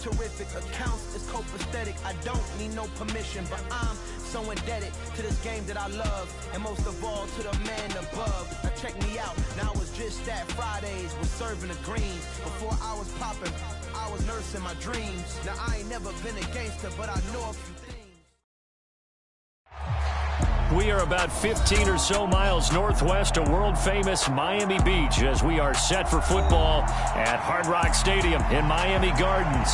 Terrific accounts is copacetic. I don't need no permission, but I'm so indebted to this game that I love, and most of all to the man above. Now check me out, now it's just that Fridays was serving the greens. Before I was popping, I was nursing my dreams. Now I ain't never been a gangster, but I know a few things. We are about 15 or so miles northwest of world-famous Miami Beach as we are set for football at Hard Rock Stadium in Miami Gardens.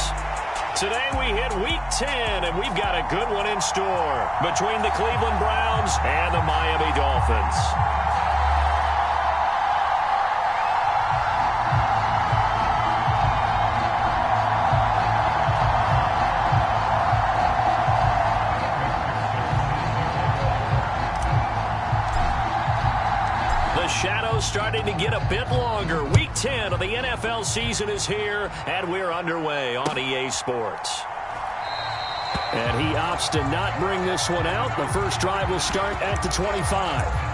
Today we hit Week 10, and we've got a good one in store between the Cleveland Browns and the Miami Dolphins. Shadows starting to get a bit longer. Week 10 of the NFL season is here, and we're underway on EA Sports. And he opts to not bring this one out. The first drive will start at the 25.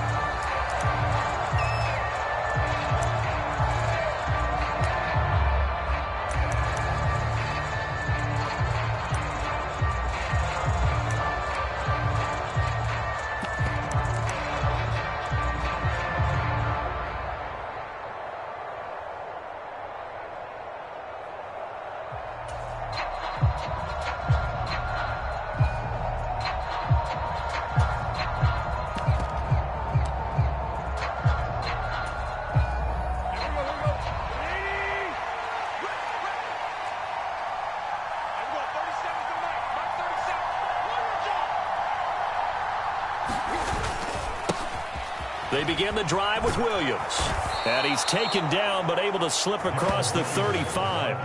They begin the drive with Williams. And he's taken down but able to slip across the 35.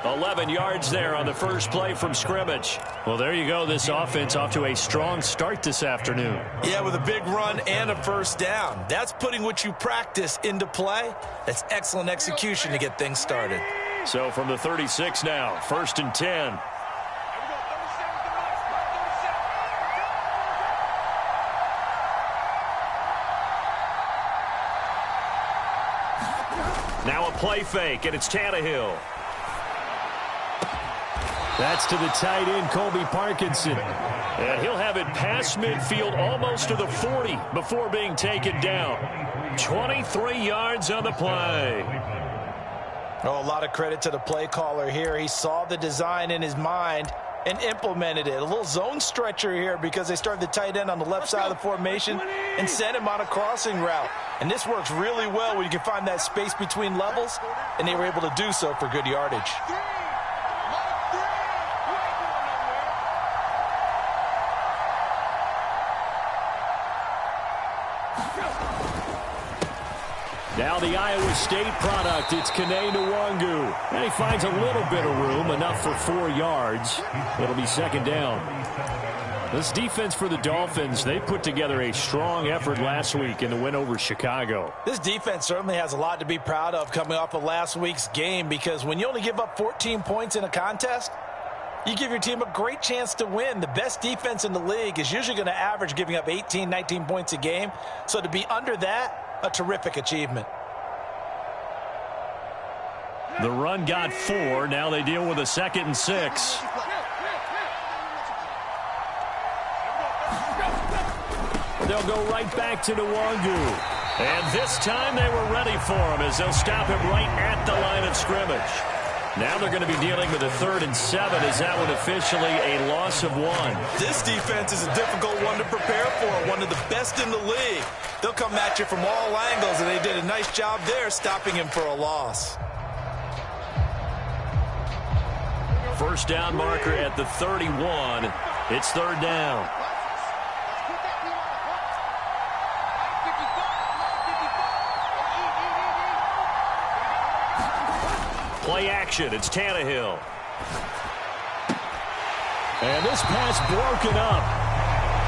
11 yards there on the first play from scrimmage. Well, there you go. This offense off to a strong start this afternoon. Yeah, with a big run and a first down. That's putting what you practice into play. That's excellent execution to get things started. So from the 36 now, 1st and 10. Now a play fake, and it's Tannehill. That's to the tight end, Colby Parkinson. And he'll have it past midfield almost to the 40 before being taken down. 23 yards on the play. Oh, a lot of credit to the play caller here. He saw the design in his mind and implemented it. A little zone stretcher here because they started the tight end on the left side of the formation and sent him on a crossing route. And this works really well when you can find that space between levels, and they were able to do so for good yardage. Now the Iowa State product, it's Kene Nwangu. And he finds a little bit of room, enough for 4 yards. It'll be second down. This defense for the Dolphins, they put together a strong effort last week in the win over Chicago. This defense certainly has a lot to be proud of coming off of last week's game, because when you only give up 14 points in a contest, you give your team a great chance to win. The best defense in the league is usually going to average giving up 18, 19 points a game. So to be under that, a terrific achievement. The run got 4. Now they deal with a 2nd and 6. They'll go right back to Nwangu. And this time they were ready for him as they'll stop him right at the line of scrimmage. Now they're going to be dealing with a 3rd and 7. Is that one officially a loss of 1? This defense is a difficult one to prepare for, one of the best in the league. They'll come at you from all angles, and they did a nice job there stopping him for a loss. First down marker at the 31. It's 3rd down. Play action. It's Tannehill. And this pass broken up.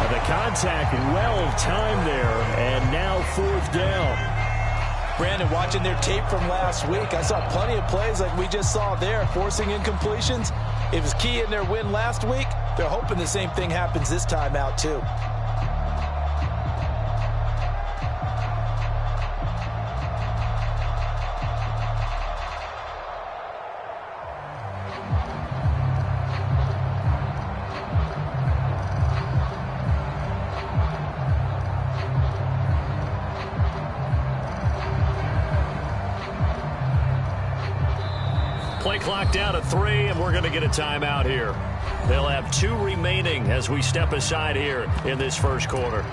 And the contact well-timed there. And now 4th down. Brandon, watching their tape from last week, I saw plenty of plays like we just saw there, forcing incompletions. It was key in their win last week. They're hoping the same thing happens this time out, too. clock down to 3, and we're going to get a timeout here. They'll have 2 remaining as we step aside here in this first quarter.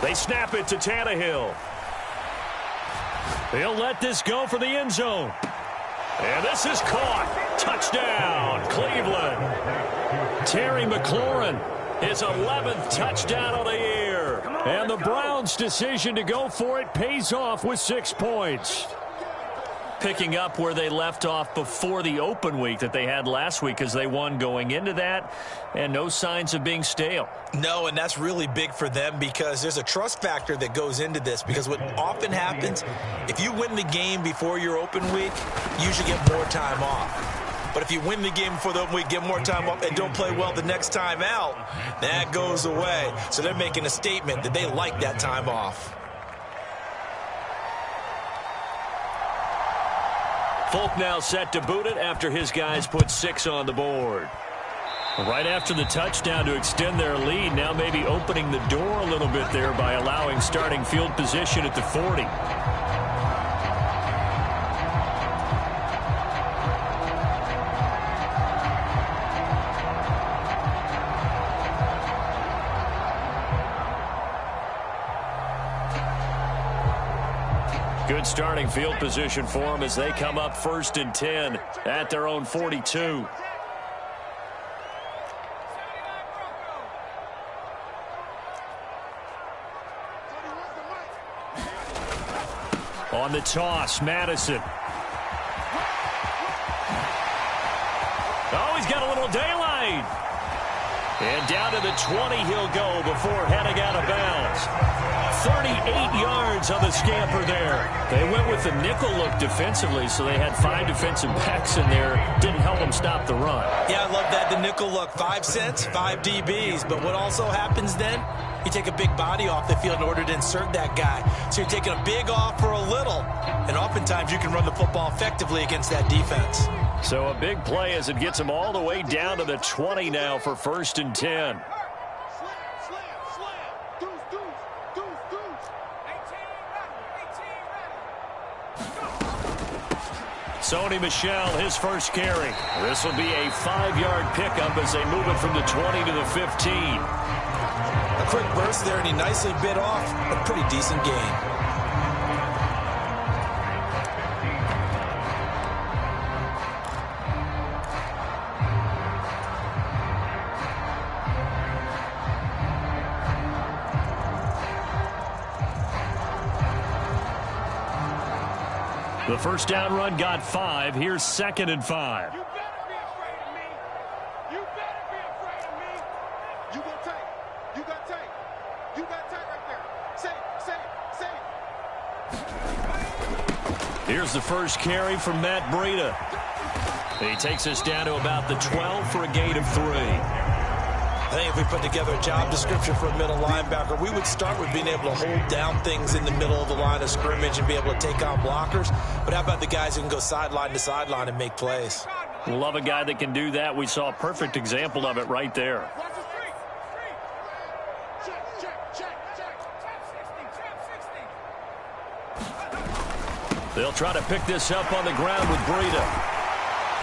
They snap it to Tannehill. He'll let this go for the end zone. And this is caught. Touchdown, Cleveland. Terry McLaurin, his 11th touchdown of the year. And the Browns' decision to go for it pays off with 6 points. Picking up where they left off before the open week that they had last week as they won going into that, and no signs of being stale. No, and that's really big for them because there's a trust factor that goes into this, because what often happens, if you win the game before your open week, you usually get more time off. But if you win the game before the open week, get more time off, and don't play well the next time out, that goes away. So they're making a statement that they like that time off. Folk now set to boot it after his guys put 6 on the board. Right after the touchdown to extend their lead, now maybe opening the door a little bit there by allowing starting field position at the 40. Good starting field position for them as they come up 1st and 10 at their own 42. On the toss, Madison. Oh, he's got a little daylight. And down to the 20 he'll go before heading out of bounds. 38 yards on the scamper there. They went with the nickel look defensively, so they had 5 defensive backs in there. Didn't help them stop the run. Yeah, I love that, the nickel look. 5 cents, 5 DBs. But what also happens then, you take a big body off the field in order to insert that guy. So you're taking a big off for a little. And oftentimes you can run the football effectively against that defense. So a big play as it gets them all the way down to the 20 now for 1st and 10. Sony Michel, his first carry. This will be a 5-yard pickup as they move it from the 20 to the 15. A quick burst there, and he nicely bit off a pretty decent gain. The first down run got 5. Here's 2nd and 5. You better be afraid of me. You better be afraid of me. You gonna take. You got take. You got take right there. Say. Here's the first carry from Matt Breida. He takes us down to about the 12 for a gain of 3. I think if we put together a job description for a middle linebacker, we would start with being able to hold down things in the middle of the line of scrimmage and be able to take on blockers. But how about the guys who can go sideline to sideline and make plays? Love a guy that can do that. We saw a perfect example of it right there. They'll try to pick this up on the ground with Breida.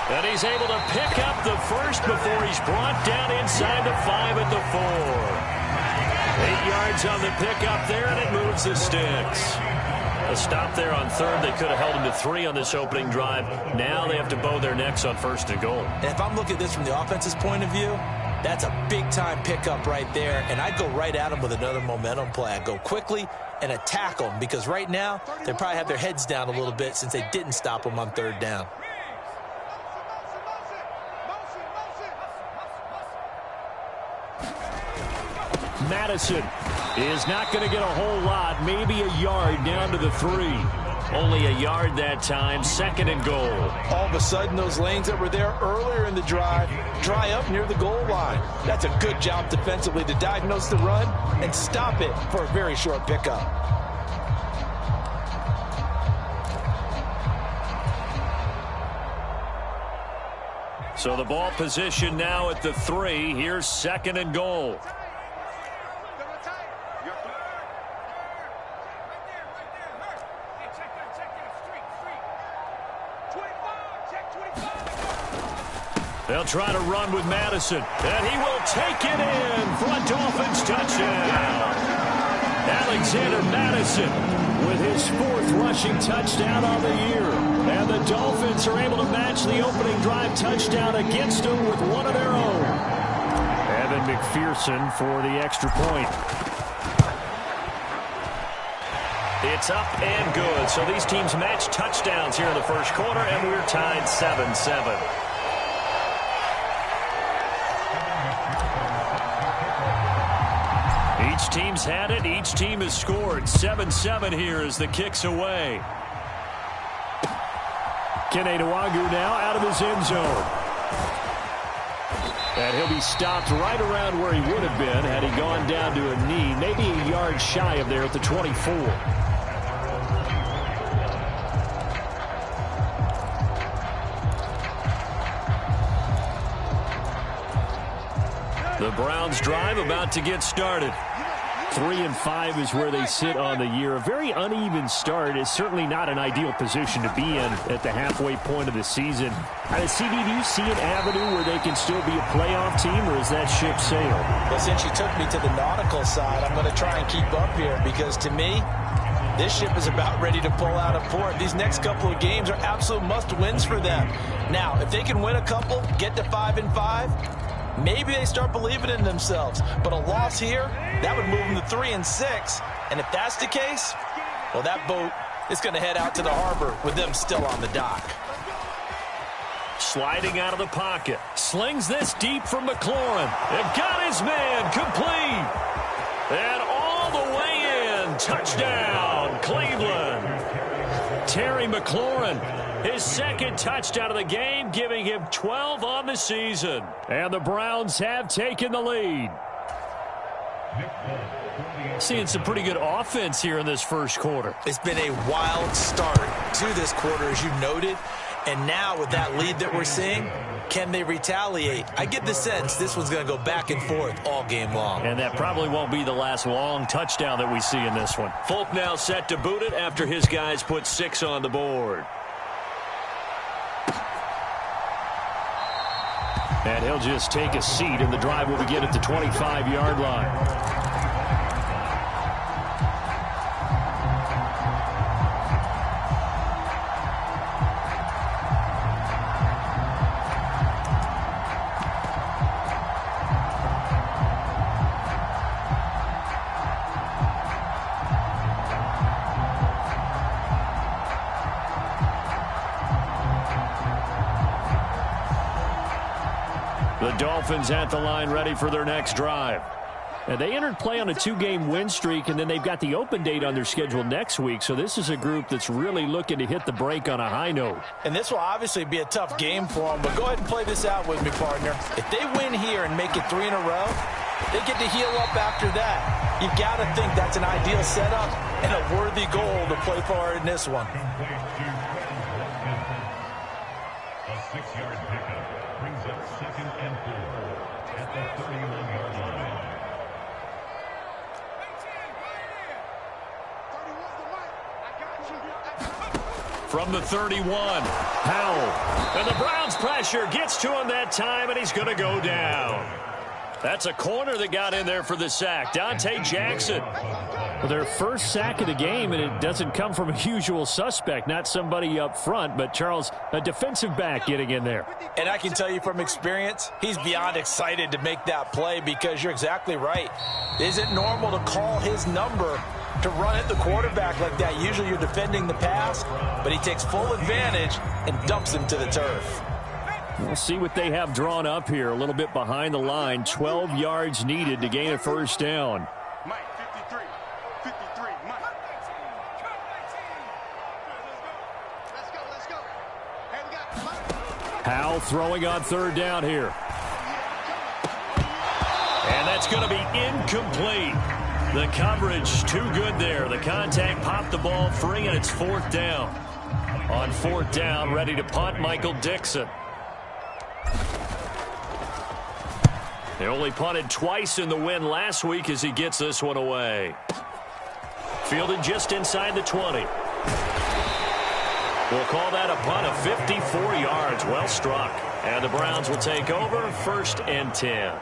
And he's able to pick up the first before he's brought down inside the 5 at the 4. 8 yards on the pickup there, and it moves the sticks. A stop there on 3rd. They could have held him to 3 on this opening drive. Now they have to bow their necks on 1st and goal. And if I'm looking at this from the offense's point of view, that's a big-time pickup right there. And I'd go right at him with another momentum play. I'd go quickly and attack them, because right now they probably have their heads down a little bit since they didn't stop them on 3rd down. Madison is not going to get a whole lot, maybe a yard down to the 3. Only a yard that time, 2nd and goal. All of a sudden, those lanes that were there earlier in the drive dry up near the goal line. That's a good job defensively to diagnose the run and stop it for a very short pickup. So the ball position now at the 3. Here's 2nd and goal. They'll try to run with Madison, and he will take it in for a Dolphins touchdown. Alexander Madison with his 4th rushing touchdown on the year. And the Dolphins are able to match the opening drive touchdown against them with one of their own. Evan McPherson for the extra point. It's up and good. So these teams match touchdowns here in the first quarter, and we're tied 7-7. Each team's had it. Each team has scored. 7-7 here as the kick's away. Kene Nwagu now out of his end zone. And he'll be stopped right around where he would have been had he gone down to a knee, maybe a yard shy of there at the 24. The Browns drive about to get started. 3-5 is where they sit on the year. A very uneven start is certainly not an ideal position to be in at the halfway point of the season. CD, do you see an avenue where they can still be a playoff team, or is that ship sailed? Well, since you took me to the nautical side, I'm going to try and keep up here because to me, this ship is about ready to pull out of port. These next couple of games are absolute must-wins for them. Now, if they can win a couple, get to 5-5, maybe they start believing in themselves. But a loss here, that would move them to 3-6. And if that's the case, well, that boat is going to head out to the harbor with them still on the dock. Sliding out of the pocket. Slings this deep from McLaurin. And got his man complete. And all the way in. Touchdown, Cleveland. Terry McLaurin. His 2nd touchdown of the game, giving him 12 on the season. And the Browns have taken the lead. Seeing some pretty good offense here in this first quarter. It's been a wild start to this quarter, as you noted. And now with that lead that we're seeing, can they retaliate? I get the sense this one's going to go back and forth all game long. And that probably won't be the last long touchdown that we see in this one. Folk now set to boot it after his guys put 6 on the board. And he'll just take a seat, and the drive will begin at the 25-yard line. The Dolphins at the line ready for their next drive. And they entered play on a 2-game win streak, and then they've got the open date on their schedule next week. So this is a group that's really looking to hit the break on a high note. And this will obviously be a tough game for them, but go ahead and play this out with me, partner. If they win here and make it 3 in a row, they get to heal up after that. You've got to think that's an ideal setup and a worthy goal to play for in this one. A 6-yard pickup brings up 2nd and 4 at the 31-yard line. From the 31, Powell. And the Browns pressure gets to him that time, and he's going to go down. That's a corner that got in there for the sack. Dante Jackson. Well, their first sack of the game, and it doesn't come from a usual suspect, not somebody up front, but Charles, a defensive back getting in there. And I can tell you from experience, he's beyond excited to make that play because you're exactly right. Is it normal to call his number to run at the quarterback like that? Usually you're defending the pass, but he takes full advantage and dumps him to the turf. We'll see what they have drawn up here. A little bit behind the line. 12 yards needed to gain a first down. Mike, 53, Mike. Howell throwing on third down here. And that's going to be incomplete. The coverage too good there. The contact popped the ball free, and it's fourth down. On fourth down, ready to punt, Michael Dixon. They only punted twice in the win last week as he gets this one away. Fielded just inside the 20. We'll call that a punt of 54 yards. Well struck. And the Browns will take over, first and 10.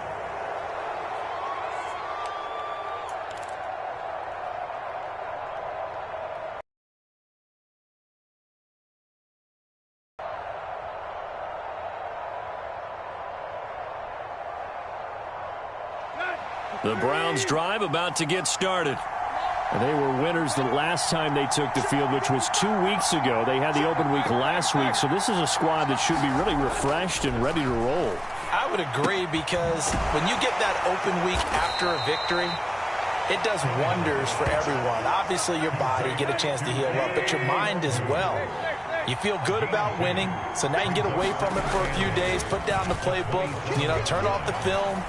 The Browns drive about to get started. And they were winners the last time they took the field, which was 2 weeks ago. They had the open week last week, so this is a squad that should be really refreshed and ready to roll. I would agree, because when you get that open week after a victory, it does wonders for everyone. Obviously, your body, get a chance to heal up, but your mind as well. You feel good about winning, so now you can get away from it for a few days, put down the playbook, turn off the film.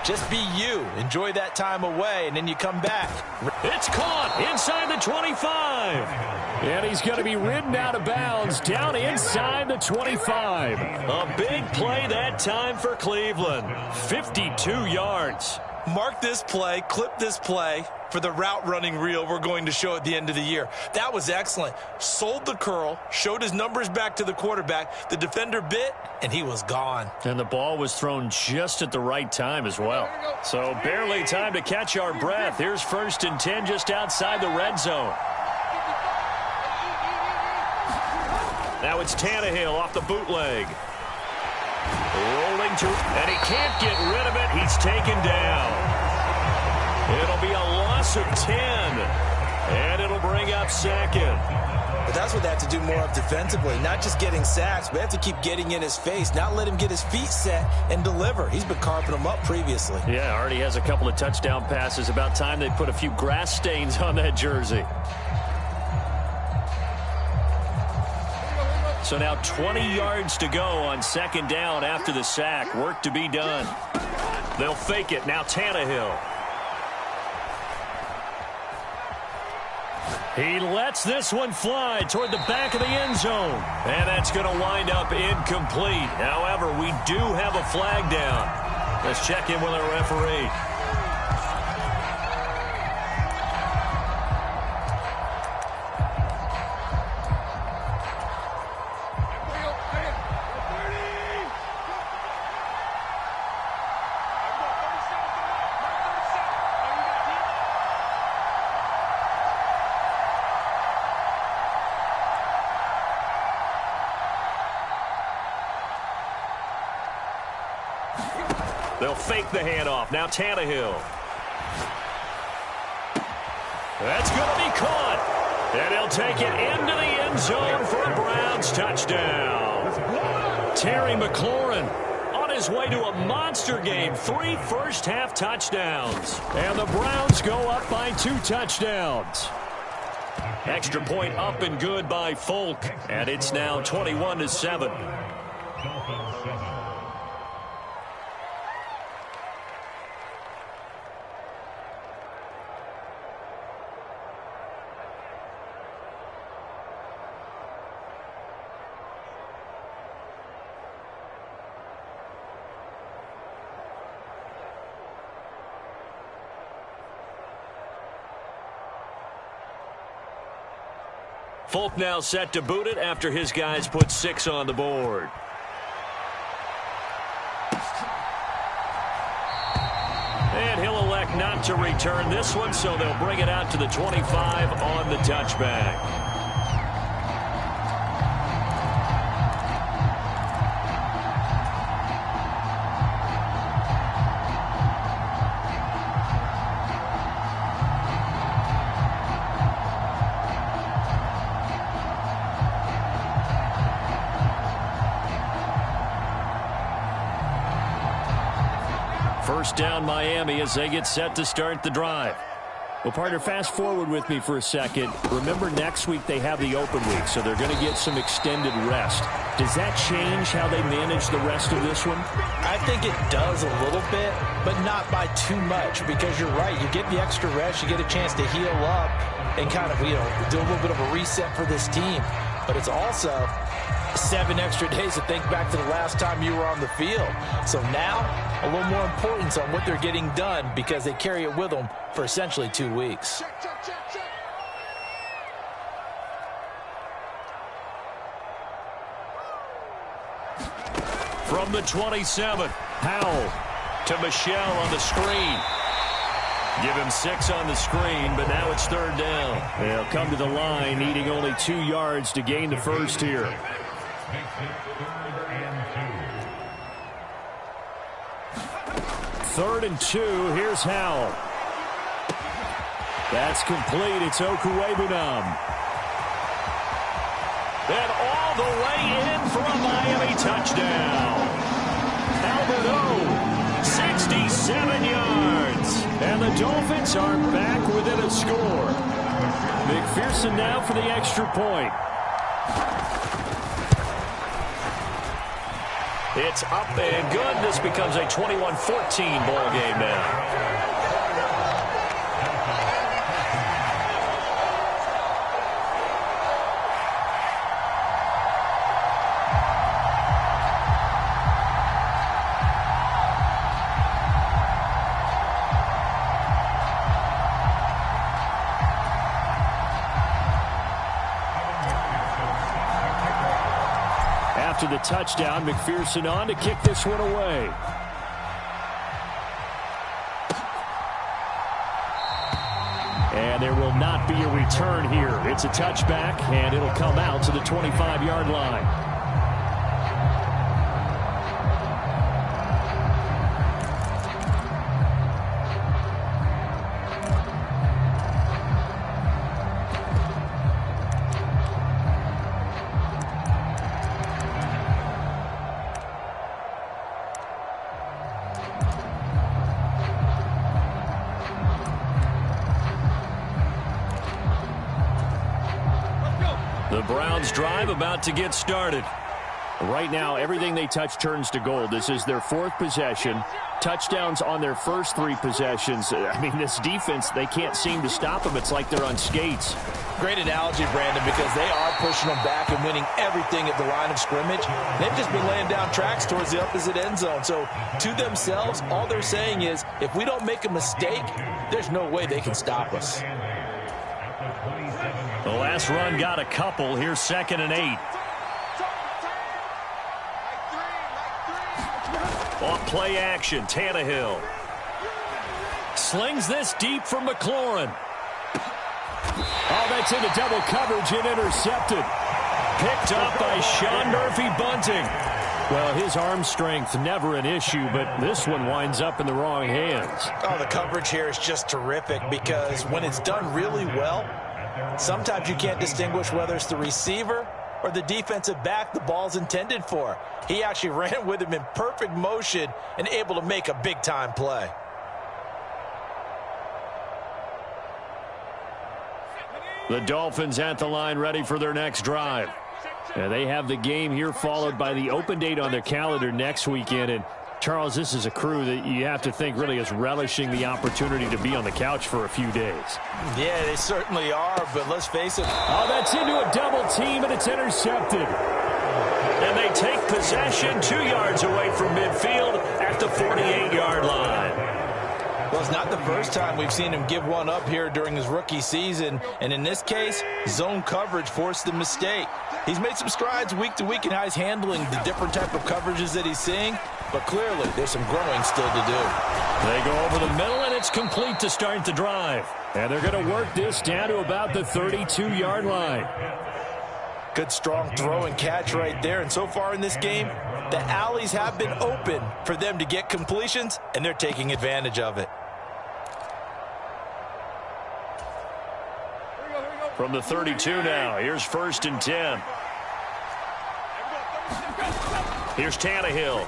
Just be you. Enjoy that time away, and then you come back. It's caught inside the 25. And he's going to be ridden out of bounds down inside the 25. A big play that time for Cleveland. 52 yards. Mark this play, clip this play for the route running reel we're going to show at the end of the year. That was excellent. Sold the curl, showed his numbers back to the quarterback. The defender bit, and he was gone. And the ball was thrown just at the right time as well. So barely time to catch our breath. Here's first and 10 just outside the red zone. Now it's Tannehill off the bootleg. Rolling to, and he can't get rid of it. He's taken down. It'll be a loss of 10, and it'll bring up second. But that's what they have to do more of defensively, not just getting sacks. We have to keep getting in his face, not let him get his feet set and deliver. He's been carving them up previously. Yeah, already has a couple of touchdown passes. About time they put a few grass stains on that jersey. So now 20 yards to go on second down after the sack. Work to be done. They'll fake it. Now Tannehill. He lets this one fly toward the back of the end zone. And that's going to wind up incomplete. However, we do have a flag down. Let's check in with our referee. They'll fake the handoff. Now Tannehill. That's going to be caught. And he'll take it into the end zone for a Browns touchdown. Terry McLaurin on his way to a monster game. 3 first-half touchdowns. And the Browns go up by 2 touchdowns. Extra point up and good by Folk. And it's now 21-7. Folk now set to boot it after his guys put 6 on the board. And he'll elect not to return this one, so they'll bring it out to the 25 on the touchback. First down Miami as they get set to start the drive. Well, partner, fast forward with me for a second. Remember, next week they have the open week, so they're going to get some extended rest. Does that change how they manage the rest of this one? I think it does a little bit, but not by too much, because you're right. You get the extra rest, you get a chance to heal up and kind of, do a little bit of a reset for this team. But it's also 7 extra days to think back to the last time you were on the field. So now, a little more importance on what they're getting done because they carry it with them for essentially 2 weeks. From the 27, Howell to Michelle on the screen. Give him 6 on the screen, but now it's 3rd down. They'll come to the line, needing only 2 yards to gain the first here. Third and 2. Here's Howell. That's complete. It's Okuwebunam. And all the way in for a Miami touchdown. Albert O, 67 yards. And the Dolphins are back within a score. McPherson now for the extra point. It's up and good. This becomes a 21-14 ball game now. After the touchdown, McPherson on to kick this one away. And there will not be a return here. It's a touchback, and it'll come out to the 25-yard line. The Browns drive about to get started. Right now, everything they touch turns to gold. This is their 4th possession. Touchdowns on their first 3 possessions. I mean, this defense, they can't seem to stop them. It's like they're on skates. Great analogy, Brandon, because they are pushing them back and winning everything at the line of scrimmage. They've just been laying down tracks towards the opposite end zone. So to themselves, all they're saying is, if we don't make a mistake, there's no way they can stop us. The last run got a couple. Here's 2nd and 8. Off play action, Tannehill. Slings this deep for McLaurin. Oh, that's into double coverage and intercepted. Picked up by Sean Murphy-Bunting. Well, his arm strength, never an issue, but this one winds up in the wrong hands. Oh, the coverage here is just terrific because when it's done really well, sometimes you can't distinguish whether it's the receiver or the defensive back the ball's intended for. He actually ran with him in perfect motion and able to make a big-time play. The Dolphins at the line ready for their next drive. They have the game here followed by the open date on their calendar next weekend. And Charles, this is a crew that you have to think really is relishing the opportunity to be on the couch for a few days. Yeah, they certainly are, but let's face it. Oh, that's into a double team, and it's intercepted. And they take possession 2 yards away from midfield at the 48-yard line. Well, it's not the first time we've seen him give one up here during his rookie season. And in this case, zone coverage forced the mistake. He's made some strides week to week in how he's handling the different type of coverages that he's seeing. But clearly, there's some growing still to do. They go over the middle, and it's complete to start the drive. And they're going to work this down to about the 32-yard line. Good, strong throw and catch right there. And so far in this game, the alleys have been open for them to get completions, and they're taking advantage of it. From the 32 now, here's 1st and 10. Here's Tannehill.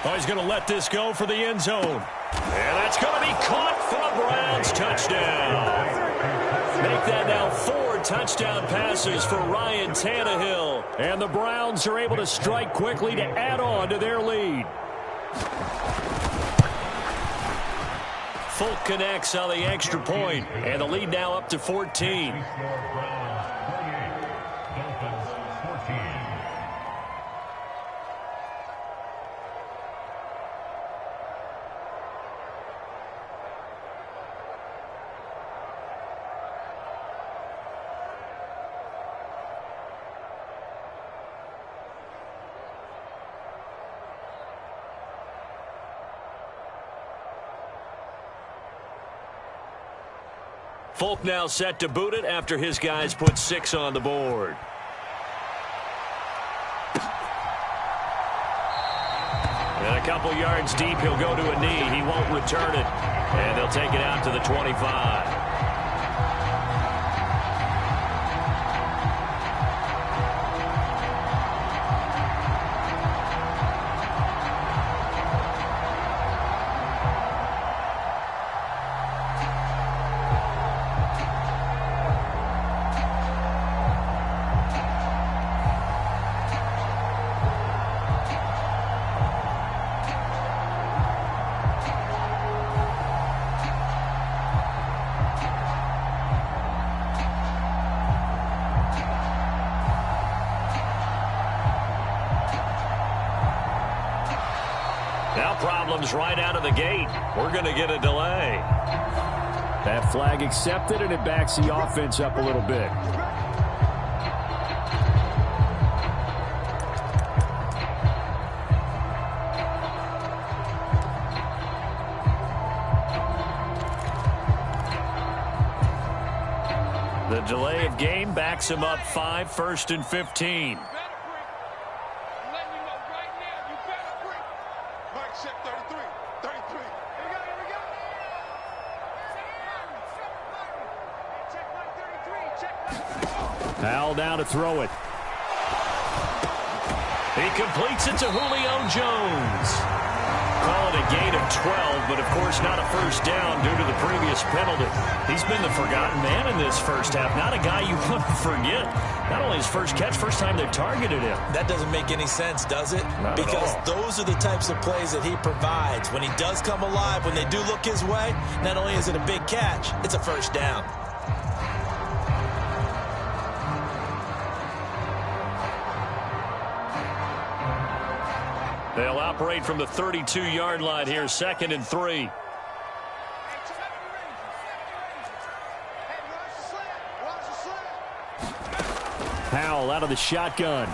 Oh, he's going to let this go for the end zone. And that's going to be caught for the Browns touchdown passes for Ryan Tannehill. And the Browns are able to strike quickly to add on to their lead. Folk connects on the extra point, and the lead now up to 14. Folk now set to boot it after his guys put 6 on the board. And a couple yards deep, he'll go to a knee. He won't return it. And they'll take it out to the 25. Now problems right out of the gate. We're going to get a delay. That flag accepted, and it backs the offense up a little bit. The delay of game backs him up 5, 1st and 15. Powell down to throw it. He completes it to Julio Jones. Call it a gain of 12, but of course not a first down due to the previous penalty. He's been the forgotten man in this first half. Not a guy you want to forget. Not only his first catch, first time they targeted him. That doesn't make any sense, does it? Not because at all. Those are the types of plays that he provides. When he does come alive, when they do look his way, not only is it a big catch, it's a first down. They'll operate from the 32-yard line here, 2nd and 3. Powell out of the shotgun.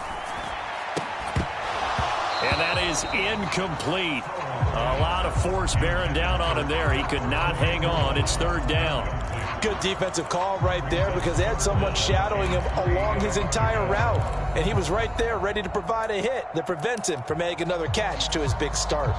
And that is incomplete. A lot of force bearing down on him there. He could not hang on. It's 3rd down. Good defensive call right there because they had someone shadowing him along his entire route. And he was right there ready to provide a hit that prevents him from making another catch to his big start.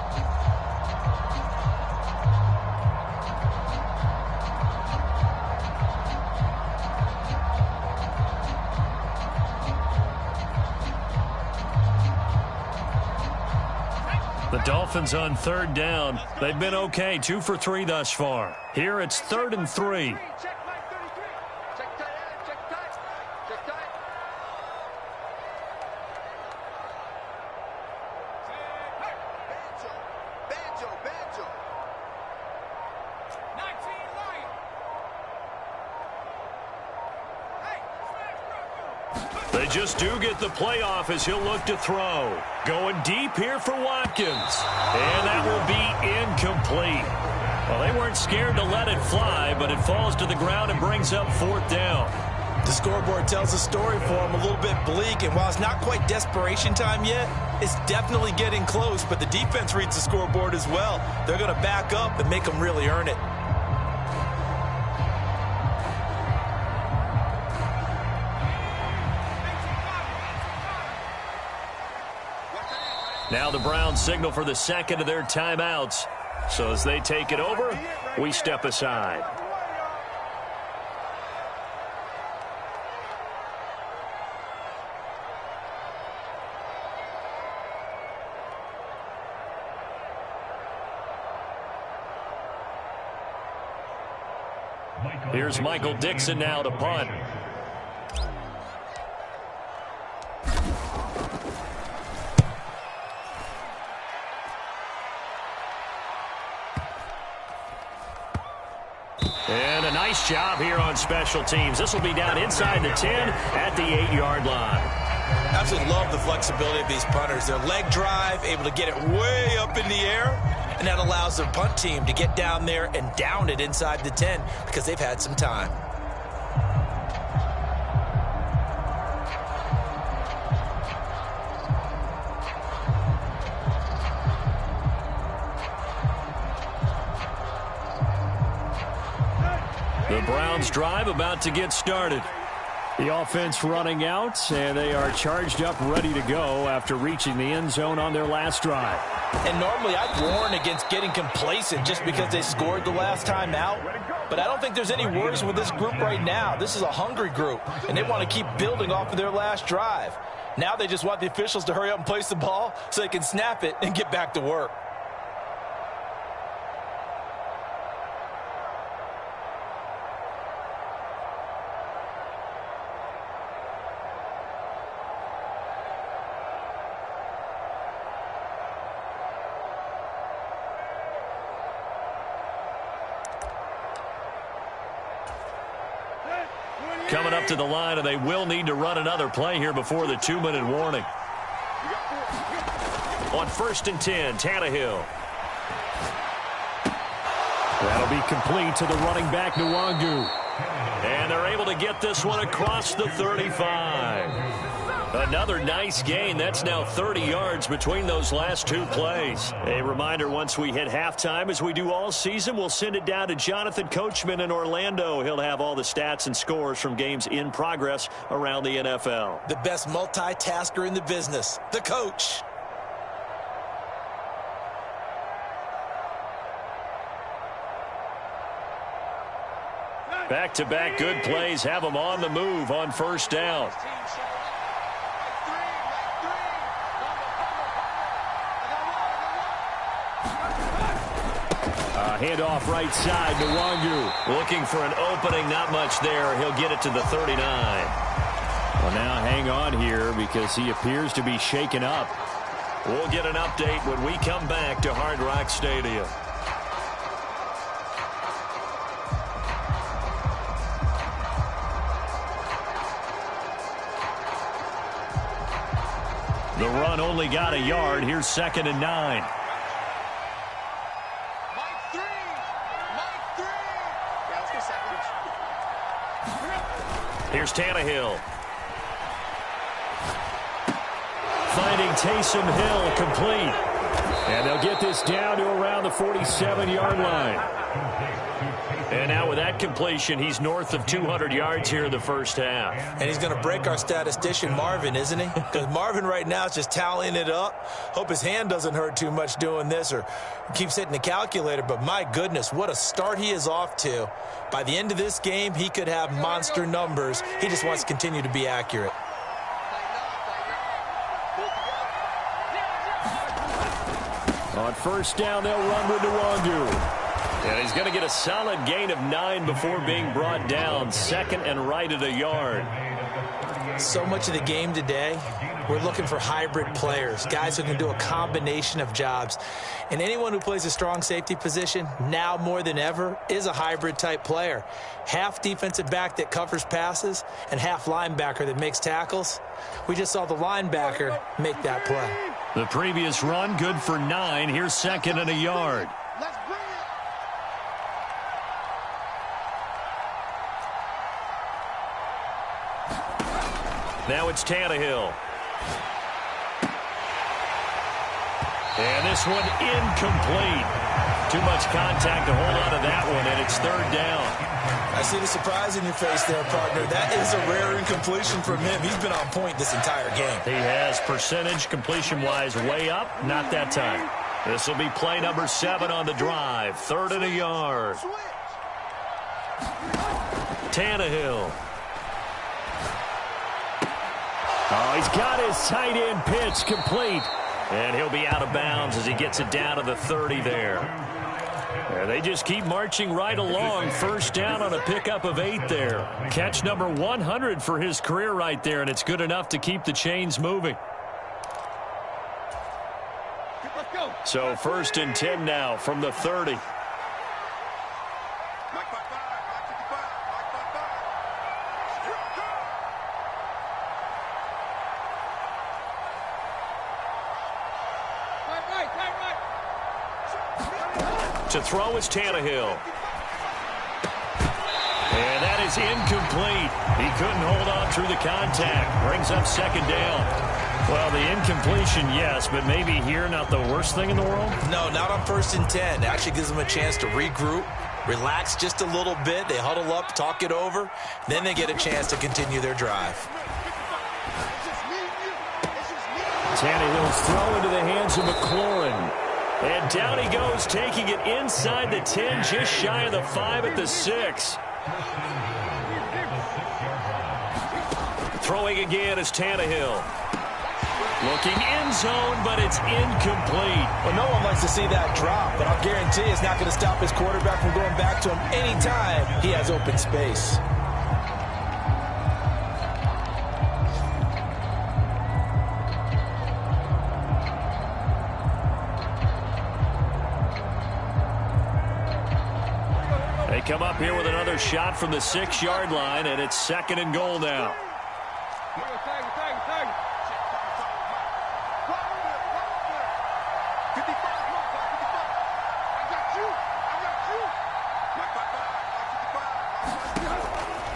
The Dolphins on 3rd down. They've been okay, 2 for 3 thus far. Here it's 3rd and 3. They just do get the playoff as he'll look to throw. Going deep here for Watkins. And that will be incomplete. Well, they weren't scared to let it fly, but it falls to the ground and brings up 4th down. The scoreboard tells a story for him, a little bit bleak, and while it's not quite desperation time yet, it's definitely getting close, but the defense reads the scoreboard as well. They're going to back up and make them really earn it. Now the Browns signal for the 2nd of their timeouts. So as they take it over, we step aside. Here's Michael Dixon now to punt. And a nice job here on special teams. This will be down inside the 10 at the 8-yard line. Absolutely love the flexibility of these punters. Their leg drive, able to get it way up in the air, and that allows their punt team to get down there and down it inside the 10 because they've had some time. The Browns drive about to get started. The offense running out, and they are charged up, ready to go after reaching the end zone on their last drive. And normally I'd warn against getting complacent just because they scored the last time out. But I don't think there's any worries with this group right now. This is a hungry group, and they want to keep building off of their last drive. Now they just want the officials to hurry up and place the ball so they can snap it and get back to work. Coming up to the line, and they will need to run another play here before the 2-minute warning. On 1st and 10, Tannehill. That'll be complete to the running back, Nwangu. And they're able to get this one across the 35. Another nice gain. That's now 30 yards between those last two plays. A reminder, once we hit halftime, as we do all season, we'll send it down to Jonathan Coachman in Orlando. He'll have all the stats and scores from games in progress around the NFL. The best multitasker in the business, the coach. Back-to-back good plays have them on the move on 1st down. Handoff right side, Nwangu. Looking for an opening, not much there. He'll get it to the 39. Well, now hang on here because he appears to be shaken up. We'll get an update when we come back to Hard Rock Stadium. The run only got a yard. Here's 2nd and 9. Here's Tannehill. Finding Taysom Hill complete. And they'll get this down to around the 47-yard line. And now with that completion, he's north of 200 yards here in the first half. And he's going to break our statistician, Marvin, isn't he? Because Marvin right now is just tallying it up. Hope his hand doesn't hurt too much doing this or keeps hitting the calculator. But my goodness, what a start he is off to. By the end of this game, he could have monster numbers. He just wants to continue to be accurate. On 1st down, they'll run with Nwangu. And he's going to get a solid gain of 9 before being brought down. 2nd and right at a yard. So much of the game today, we're looking for hybrid players, guys who can do a combination of jobs. And anyone who plays a strong safety position, now more than ever, is a hybrid type player. Half defensive back that covers passes and half linebacker that makes tackles. We just saw the linebacker make that play. The previous run, good for 9. Here's 2nd and a yard. Now it's Tannehill. And this one incomplete. Too much contact to hold on to that one, and it's 3rd down. I see the surprise in your face there, partner. That is a rare incompletion from him. He's been on point this entire game. He has percentage completion-wise way up. Not that time. This will be play number 7 on the drive. 3rd and a yard. Tannehill. Oh, he's got his tight end pitch complete. And he'll be out of bounds as he gets it down to the 30 there. And they just keep marching right along. 1st down on a pickup of 8 there. Catch number 100 for his career right there, and it's good enough to keep the chains moving. So 1st and 10 now from the 30. To throw is Tannehill. And that is incomplete. He couldn't hold on through the contact. Brings up second down. Well, the incompletion, yes, but maybe here not the worst thing in the world? No, not on 1st and 10. It actually gives them a chance to regroup, relax just a little bit. They huddle up, talk it over. Then they get a chance to continue their drive. Tannehill's throw into the hands of McLaurin. And down he goes, taking it inside the 10, just shy of the 5 at the 6. Throwing again is Tannehill. Looking end zone, but it's incomplete. Well, no one likes to see that drop, but I'll guarantee it's not going to stop his quarterback from going back to him anytime he has open space. They come up here with another shot from the 6-yard line, and it's 2nd and goal now.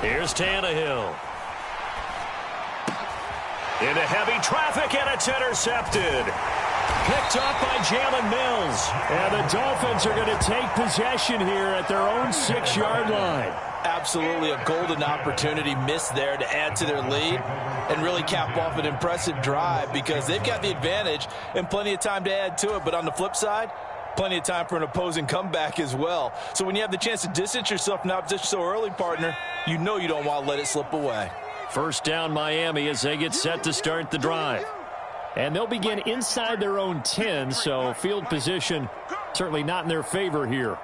Here's Tannehill. Into heavy traffic, and it's intercepted. Picked up by Jalen Mills. And the Dolphins are going to take possession here at their own 6-yard line. Absolutely a golden opportunity missed there to add to their lead and really cap off an impressive drive because they've got the advantage and plenty of time to add to it. But on the flip side, plenty of time for an opposing comeback as well. So when you have the chance to distance yourself from the opposition so early, partner, you know you don't want to let it slip away. First down Miami as they get set to start the drive. And they'll begin inside their own 10, so field position certainly not in their favor here.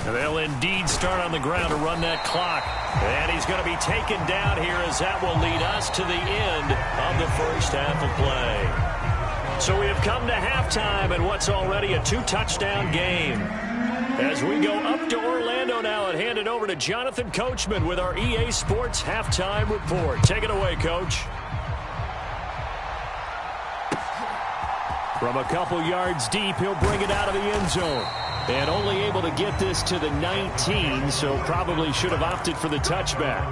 They'll indeed start on the ground to run that clock. And he's going to be taken down here as that will lead us to the end of the first half of play. So we have come to halftime in what's already a 2-touchdown game. As we go up to Orlando now and hand it over to Jonathan Coachman with our EA Sports Halftime Report. Take it away, Coach. From a couple yards deep, he'll bring it out of the end zone. And only able to get this to the 19, so probably should have opted for the touchback.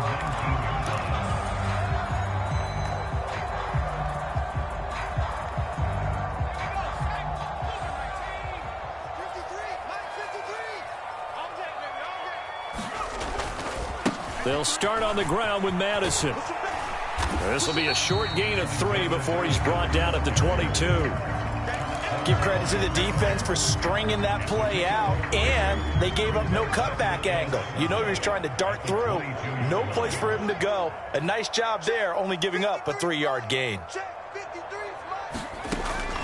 They'll start on the ground with Madison. This will be a short gain of 3 before he's brought down at the 22. Give credit to the defense for stringing that play out, and they gave up no cutback angle. You know he was trying to dart through. No place for him to go. A nice job there, only giving up a 3-yard gain.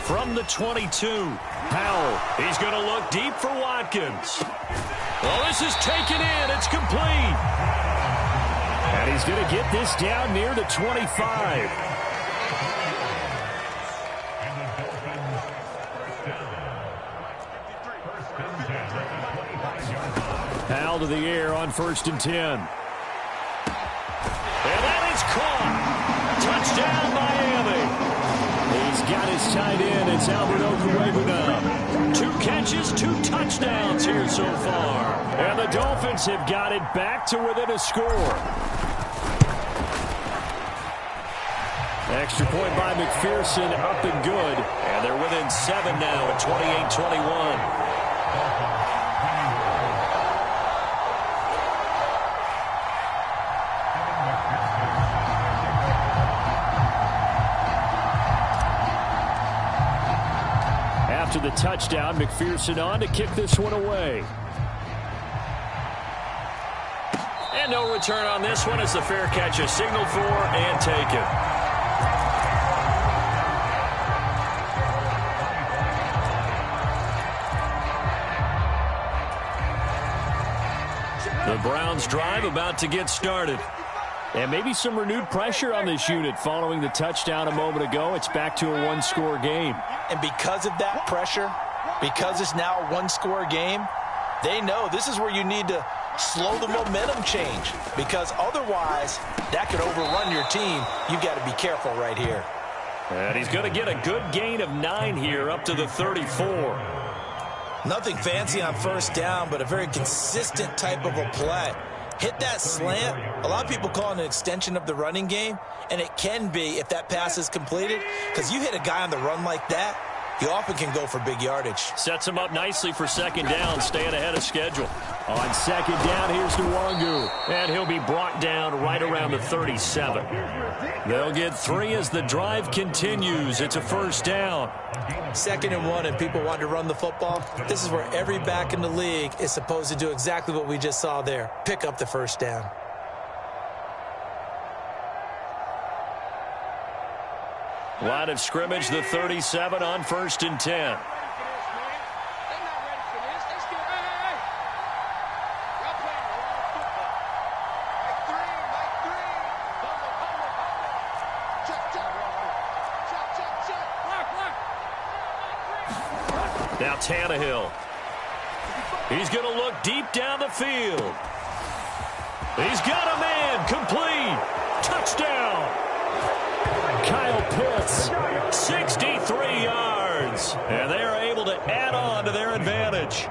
From the 22, Powell. He's going to look deep for Watkins. Well, this is taken in. It's complete. And he's going to get this down near the 25. Powell to the air on 1st and 10. And that is caught. Touchdown, Miami. He's got his tight end. It's Albert Okwuegbunam. 2 catches, 2 touchdowns here so far. And the Dolphins have got it back to within a score. Extra point by McPherson, up and good. And they're within 7 now at 28-21. After the touchdown, McPherson on to kick this one away. And no return on this one as the fair catch is signaled for and taken. The Browns drive about to get started. And maybe some renewed pressure on this unit following the touchdown a moment ago. It's back to a 1-score game. And because of that pressure, because it's now a 1-score game, they know this is where you need to slow the momentum change. Because otherwise, that could overrun your team. You've got to be careful right here. And he's going to get a good gain of 9 here up to the 34. Nothing fancy on first down, but a very consistent type of a play. Hit that slant. A lot of people call it an extension of the running game, and it can be if that pass is completed, because you hit a guy on the run like that, he often can go for big yardage. Sets him up nicely for second down, staying ahead of schedule. On second down, here's Nwangu. And he'll be brought down right around the 37. They'll get 3 as the drive continues. It's a first down. 2nd and 1, and people want to run the football. This is where every back in the league is supposed to do exactly what we just saw there. Pick up the first down. Line of scrimmage, the 37 on 1st and 10. Now Tannehill. He's going to look deep down the field. He's got a man. Complete. Touchdown. Kyle Pitts, 63 yards. And they are able to add on to their advantage.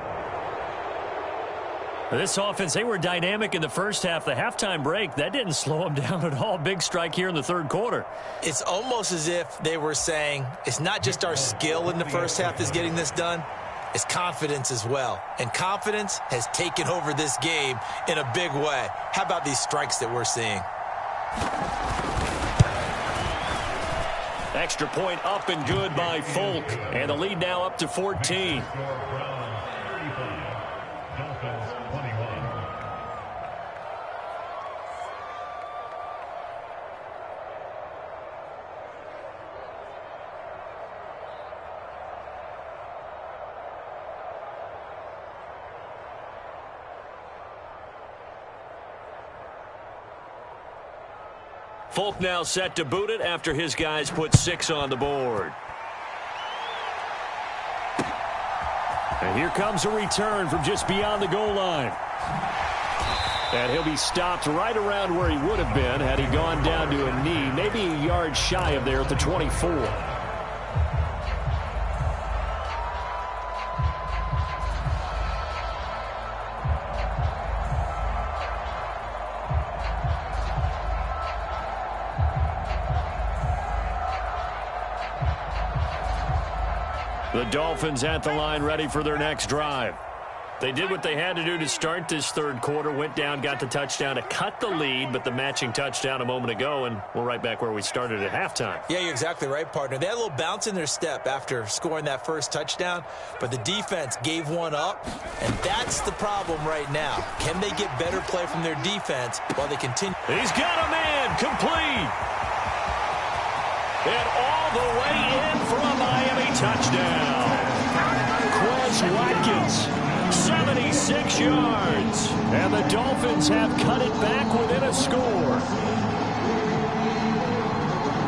This offense, they were dynamic in the first half. The halftime break, that didn't slow them down at all. Big strike here in the third quarter. It's almost as if they were saying, it's not just our skill in the first half that's getting this done, it's confidence as well. And confidence has taken over this game in a big way. How about these strikes that we're seeing? Extra point up and good by Folk. And the lead now up to 14. Folk now set to boot it after his guys put 6 on the board. And here comes a return from just beyond the goal line. And he'll be stopped right around where he would have been had he gone down to a knee, maybe a yard shy of there at the 24. The Dolphins at the line ready for their next drive. They did what they had to do to start this third quarter, went down, got the touchdown to cut the lead, but the matching touchdown a moment ago, and we're right back where we started at halftime. Yeah, you're exactly right, partner. They had a little bounce in their step after scoring that first touchdown, but the defense gave one up, and that's the problem right now. Can they get better play from their defense while they continue? He's got a man, complete. And all the way in for a Miami touchdown. Quez Watkins, 76 yards. And the Dolphins have cut it back within a score.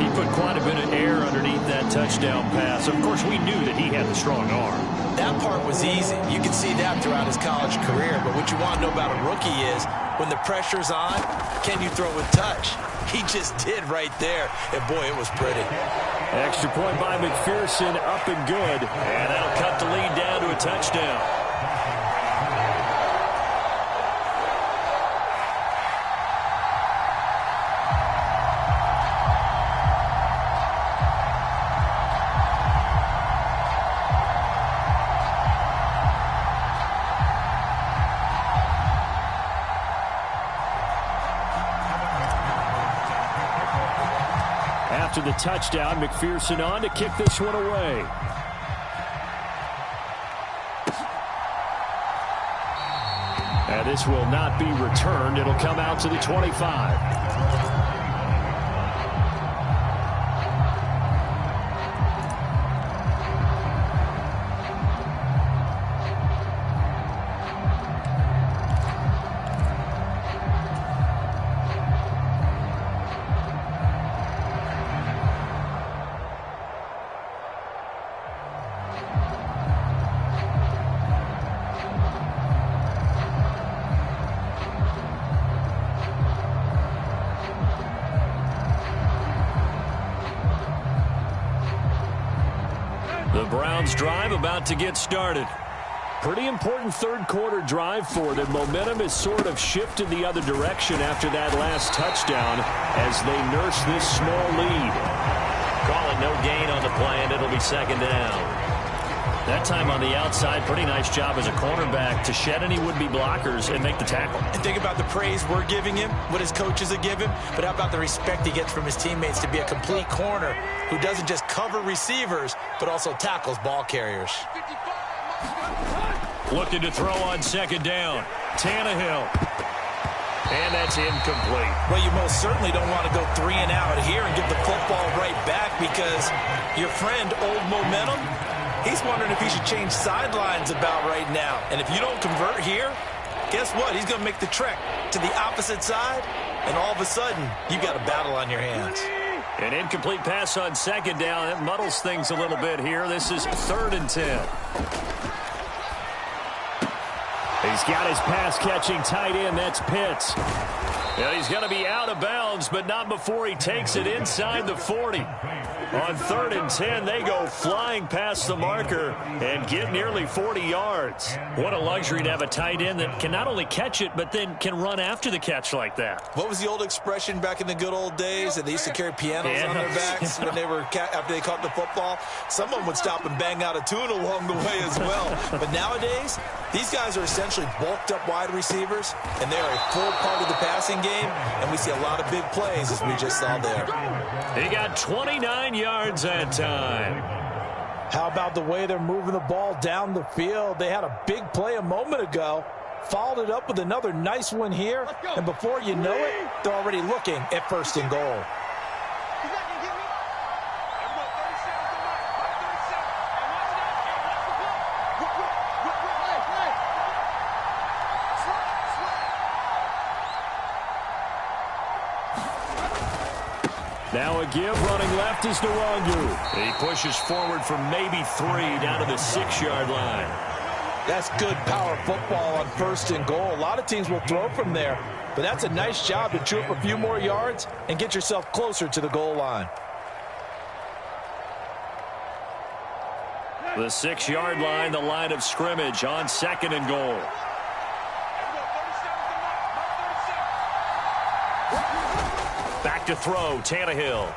He put quite a bit of air underneath that touchdown pass. Of course, we knew that he had the strong arm. That part was easy. You can see that throughout his college career. But what you want to know about a rookie is when the pressure's on, can you throw with touch? He just did right there. And, boy, it was pretty. Extra point by McPherson, up and good. And that'll cut the lead down to a touchdown. After the touchdown, McPherson on to kick this one away. And this will not be returned. It'll come out to the 25. Dolphins drive about to get started. Pretty important third-quarter drive for them. Momentum has sort of shifted the other direction after that last touchdown as they nurse this small lead. Call it no gain on the play, and it'll be second down. That time on the outside, pretty nice job as a cornerback to shed any would-be blockers and make the tackle. And think about the praise we're giving him, what his coaches are giving, but how about the respect he gets from his teammates to be a complete corner who doesn't just cover receivers, but also tackles ball carriers. Looking to throw on second down. Tannehill. And that's incomplete. Well, you most certainly don't want to go 3 and out here and give the football right back because your friend, Old Momentum, he's wondering if he should change sidelines about right now. And if you don't convert here, guess what? He's going to make the trek to the opposite side, and all of a sudden, you've got a battle on your hands. An incomplete pass on second down. It muddles things a little bit here. This is 3rd and 10. He's got his pass-catching tight end. That's Pitts. Yeah, he's going to be out of bounds, but not before he takes it inside the 40. On 3rd and 10, they go flying past the marker and get nearly 40 yards. What a luxury to have a tight end that can not only catch it, but then can run after the catch like that. What was the old expression back in the good old days that they used to carry pianos on their backs when they were after they caught the football? Someone would stop and bang out a tune along the way as well. But nowadays, these guys are essentially bulked up wide receivers, and they are a full part of the passing game, and we see a lot of big plays as we just saw there. He got 29 yards that time. How about the way they're moving the ball down the field? They had a big play a moment ago, followed it up with another nice one here, and before you know it, they're already looking at 1st and goal. Now a give, running left is Nwangu. He pushes forward for maybe 3 down to the 6-yard line. That's good power football on 1st and goal. A lot of teams will throw from there, but that's a nice job to chew up a few more yards and get yourself closer to the goal line. The 6-yard line, the line of scrimmage on 2nd and goal. Back to throw, Tannehill.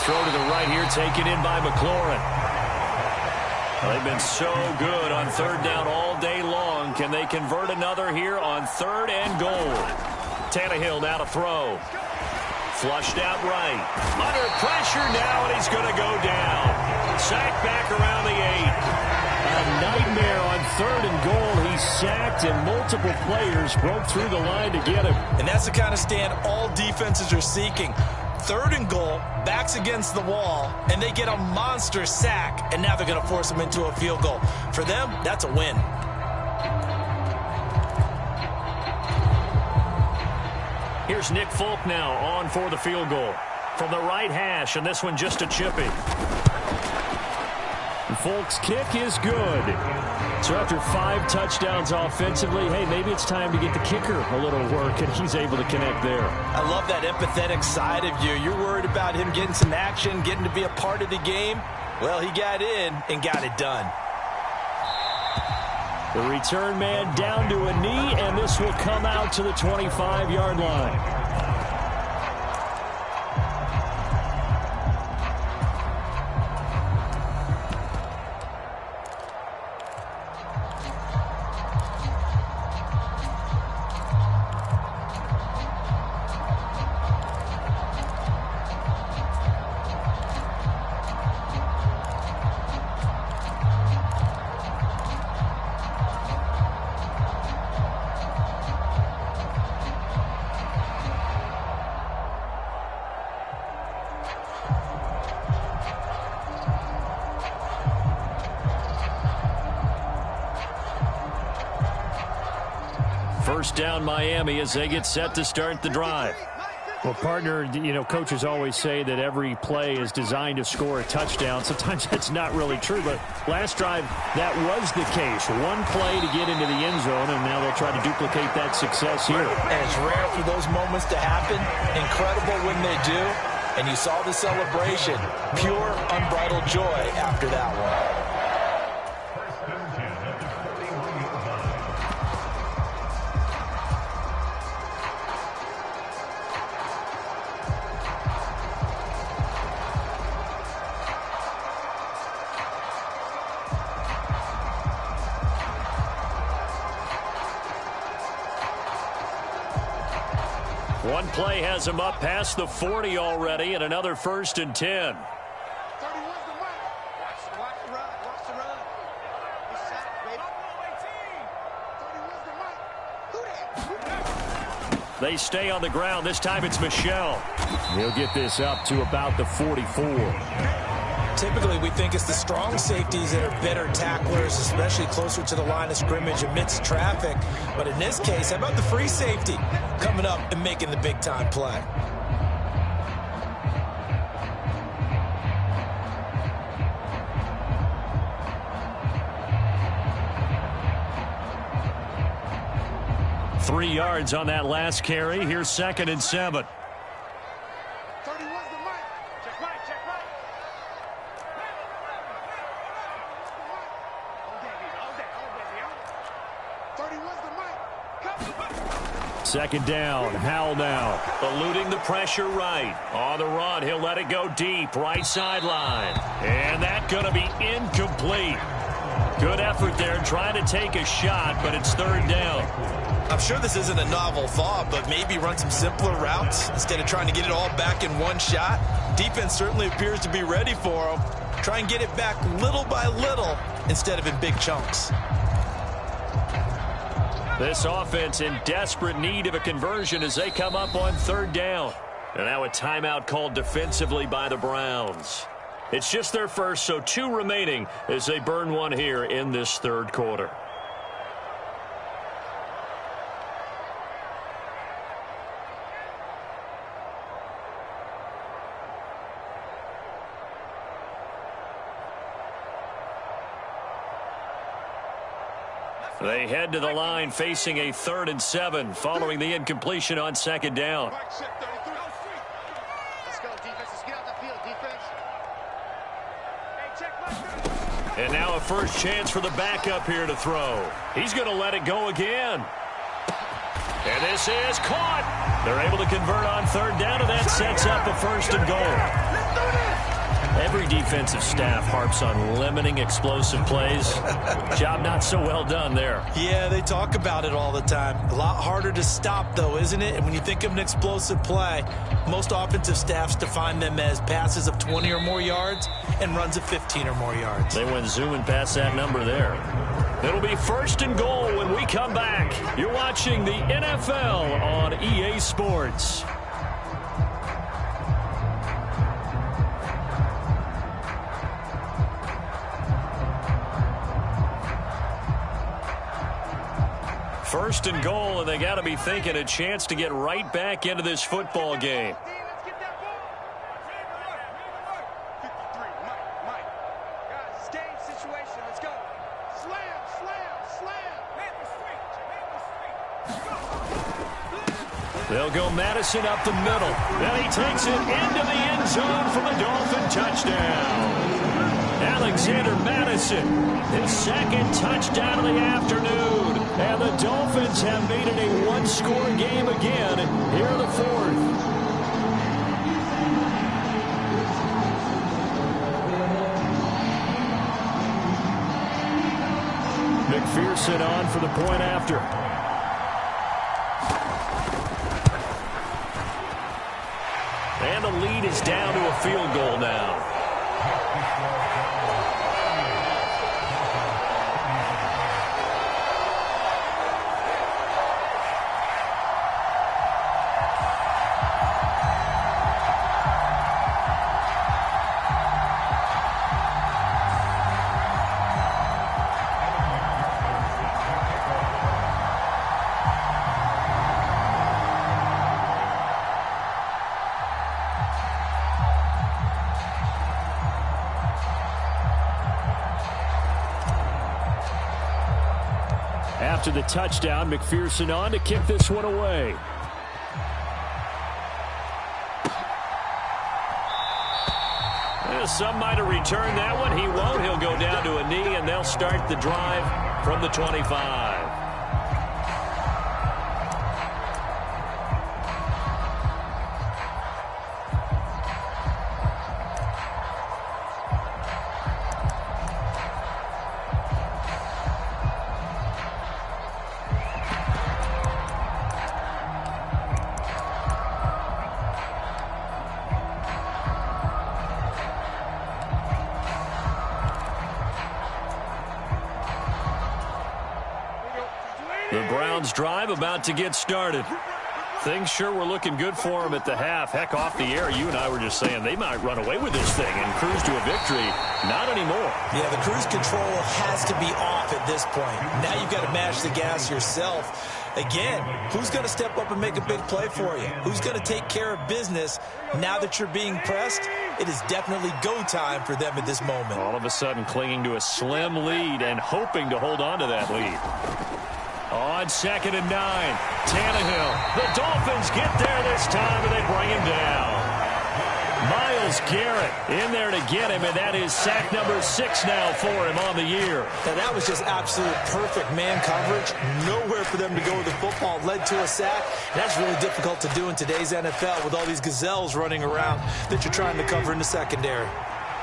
Throw to the right here, taken in by McLaurin. Well, they've been so good on 3rd down all day long. Can they convert another here on 3rd and goal? Tannehill now to throw. Flushed out right. Under pressure now, and he's going to go down. Sacked back around the 8. A nightmare on 3rd and goal. He sacked, and multiple players broke through the line to get him. And that's the kind of stand all defenses are seeking. 3rd and goal, backs against the wall, and they get a monster sack, and now they're going to force them into a field goal. For them, that's a win. Here's Nick Folk now on for the field goal. From the right hash, and this one just a chippy. Folk's kick is good. So after 5 touchdowns offensively, hey, maybe it's time to get the kicker a little work, and he's able to connect there. I love that empathetic side of you. You're worried about him getting some action, getting to be a part of the game. Well, he got in and got it done. The return man down to a knee, and this will come out to the 25-yard line. First down Miami as they get set to start the drive. Well, partner, coaches always say that every play is designed to score a touchdown. Sometimes that's not really true, but last drive, that was the case. One play to get into the end zone, and now they'll try to duplicate that success here. And it's rare for those moments to happen. Incredible when they do. And you saw the celebration. Pure, unbridled joy after that one. One play has him up past the 40 already, and another 1st and 10. 31's the mark. Watch the run. Watch the run. Good shot, baby. 31's the mark. Who that? They stay on the ground. This time it's Michel. He'll get this up to about the 44. Typically, we think it's the strong safeties that are better tacklers, especially closer to the line of scrimmage amidst traffic. But in this case, how about the free safety coming up and making the big-time play? Three yards on that last carry. Here's 2nd and 7. 31's the mark. Check right. Second down. Howell now. Eluding the pressure right. On the run. He'll let it go deep. Right sideline. And that's going to be incomplete. Good effort there trying to take a shot, but it's 3rd down. I'm sure this isn't a novel thought, but maybe run some simpler routes instead of trying to get it all back in one shot. Defense certainly appears to be ready for him. Try and get it back little by little instead of in big chunks. This offense in desperate need of a conversion as they come up on 3rd down. And now a timeout called defensively by the Browns. It's just their first, so 2 remaining as they burn one here in this 3rd quarter. They head to the line facing a 3rd and 7 following the incompletion on 2nd down. Let's go, defense. Let's get out the field, defense. And now a first chance for the backup here to throw. He's going to let it go again. And this is caught. They're able to convert on 3rd down, and that sets up a 1st and goal. Every defensive staff harps on limiting explosive plays. Job not so well done there. Yeah, they talk about it all the time. A lot harder to stop, though, isn't it? And when you think of an explosive play, most offensive staffs define them as passes of 20 or more yards and runs of 15 or more yards. They went zooming past that number there. It'll be 1st and goal when we come back. You're watching the NFL on EA Sports. First and goal, and they got to be thinking a chance to get right back into this football game. Let's get that ball. 53, Mike. Guys, it's game situation. Let's go. Slam. They'll go Madison up the middle. Then he takes it into the end zone for the Dolphin touchdown. Alexander Madison, his 2nd touchdown of the afternoon. And the Dolphins have made it a one-score game again here in the 4th. McPherson on for the point after. And the lead is down to a field goal now. After the touchdown, McPherson on to kick this one away. some might have returned that one. He won't. He'll go down to a knee, and they'll start the drive from the 25. The Browns drive about to get started. Things sure were looking good for them at the half. Heck, off the air, you and I were just saying they might run away with this thing and cruise to a victory. Not anymore. Yeah, the cruise control has to be off at this point. Now you've got to mash the gas yourself. Again, who's going to step up and make a big play for you? Who's going to take care of business now that you're being pressed? It is definitely go time for them at this moment. All of a sudden clinging to a slim lead and hoping to hold on to that lead. On 2nd and 9, Tannehill. The Dolphins get there this time, and they bring him down. Myles Garrett in there to get him, and that is sack number 6 now for him on the year. And that was just absolute perfect man coverage. Nowhere for them to go with the football. Led to a sack. And that's really difficult to do in today's NFL with all these gazelles running around that you're trying to cover in the secondary.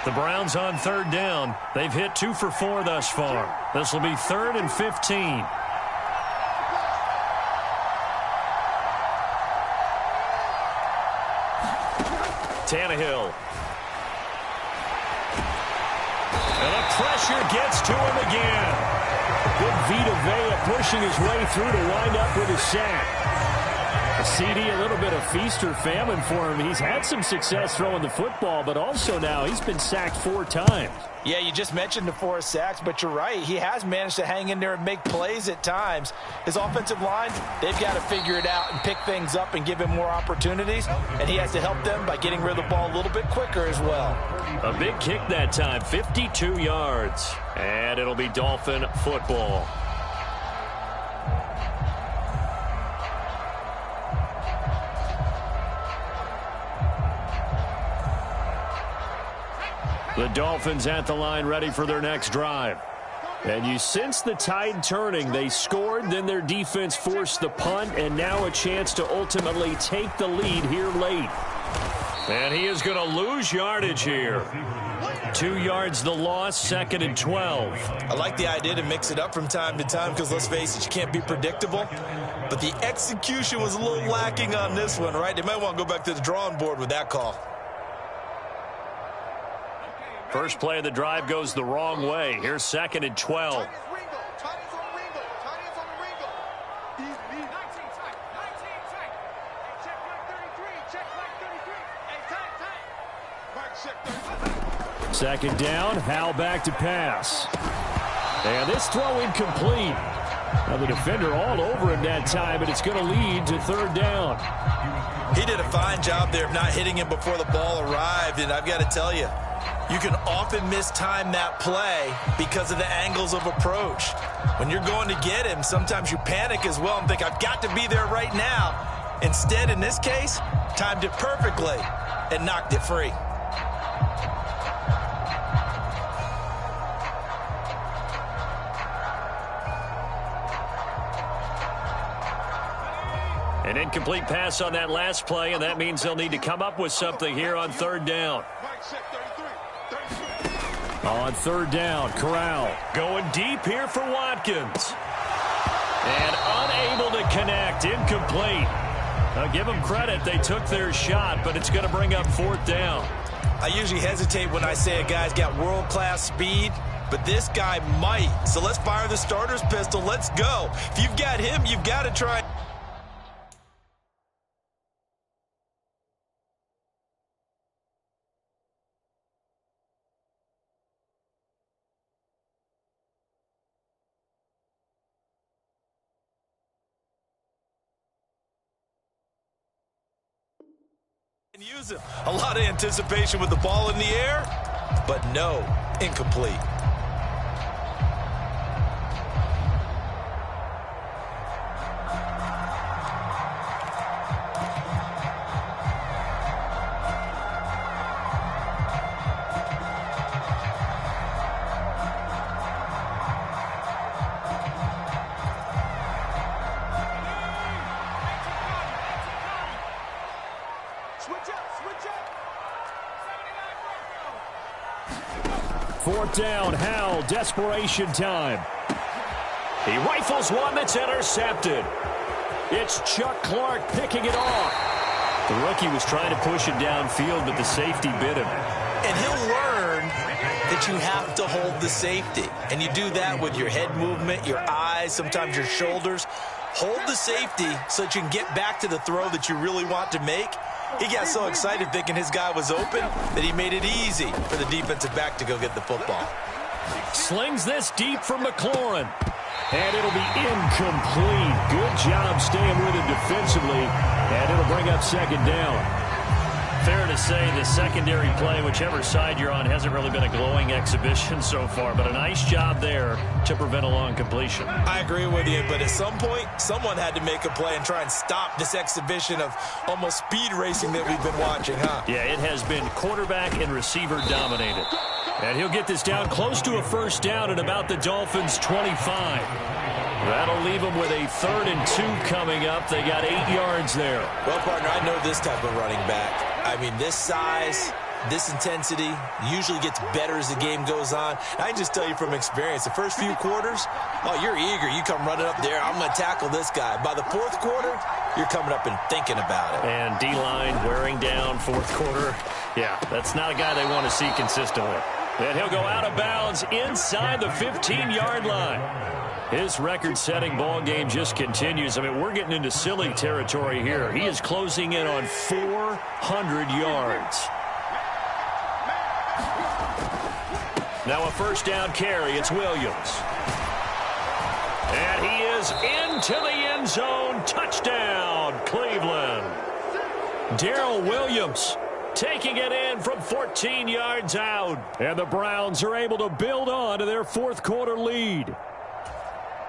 The Browns on 3rd down. They've hit 2 for 4 thus far. This will be 3rd and 15. Tannehill. And the pressure gets to him again. Good Vita Vea pushing his way through to wind up with a sack. A CD, a little bit of feast or famine for him. He's had some success throwing the football, but also now he's been sacked 4 times. Yeah, you just mentioned the 4 sacks, but you're right. He has managed to hang in there and make plays at times. His offensive line, they've got to figure it out and pick things up and give him more opportunities, and he has to help them by getting rid of the ball a little bit quicker as well. A big kick that time, 52 yards, and it'll be Dolphin football. The Dolphins at the line ready for their next drive. And you sense the tide turning. They scored, then their defense forced the punt, and now a chance to ultimately take the lead here late. And he is going to lose yardage here. 2 yards the loss, 2nd and 12. I like the idea to mix it up from time to time because, let's face it, you can't be predictable. But the execution was a little lacking on this one, right? They might want to go back to the drawing board with that call. First play of the drive goes the wrong way. Here's 2nd and 12. Second down, Howell back to pass. And this throw incomplete. Now the defender all over him that time, and it's going to lead to 3rd down. He did a fine job there of not hitting him before the ball arrived, and I've got to tell you, you can often mistime that play because of the angles of approach. When you're going to get him, sometimes you panic as well and think, I've got to be there right now. Instead, in this case, timed it perfectly and knocked it free. An incomplete pass on that last play, and that means they'll need to come up with something here on 3rd down. On 3rd down, Corral going deep here for Watkins. And unable to connect, incomplete. Now give them credit, they took their shot, but it's going to bring up 4th down. I usually hesitate when I say a guy's got world-class speed, but this guy might. So let's fire the starter's pistol. Let's go. If you've got him, you've got to try. Use him. A lot of anticipation with the ball in the air, but no, incomplete. 4th down, Howell, desperation time. He rifles one that's intercepted. It's Chuck Clark picking it off. The rookie was trying to push it downfield, but the safety bit him. And he'll learn that you have to hold the safety. And you do that with your head movement, your eyes, sometimes your shoulders. Hold the safety so that you can get back to the throw that you really want to make. He got so excited thinking his guy was open that he made it easy for the defensive back to go get the football. Slings this deep from McLaurin. And it'll be incomplete. Good job staying with it defensively. And it'll bring up 2nd down. Fair to say the secondary play, whichever side you're on, hasn't really been a glowing exhibition so far. But a nice job there to prevent a long completion. I agree with you, but at some point, someone had to make a play and try and stop this exhibition of almost speed racing that we've been watching, huh? Yeah, it has been quarterback and receiver dominated. And he'll get this down close to a 1st down at about the Dolphins' 25. That'll leave them with a 3rd and 2 coming up. They got 8 yards there. Well, partner, I know this type of running back. I mean, this size, this intensity usually gets better as the game goes on. I can just tell you from experience, the first few quarters, oh, you're eager. You come running up there. I'm going to tackle this guy. By the 4th quarter, you're coming up and thinking about it. And D-line wearing down 4th quarter. Yeah, that's not a guy they want to see consistently. And he'll go out of bounds inside the 15-yard line. His record-setting ball game just continues. I mean, we're getting into silly territory here. He is closing in on 400 yards. Now a 1st down carry. It's Williams. And he is into the end zone. Touchdown, Cleveland. Darrell Williams taking it in from 14 yards out. And the Browns are able to build on to their 4th quarter lead.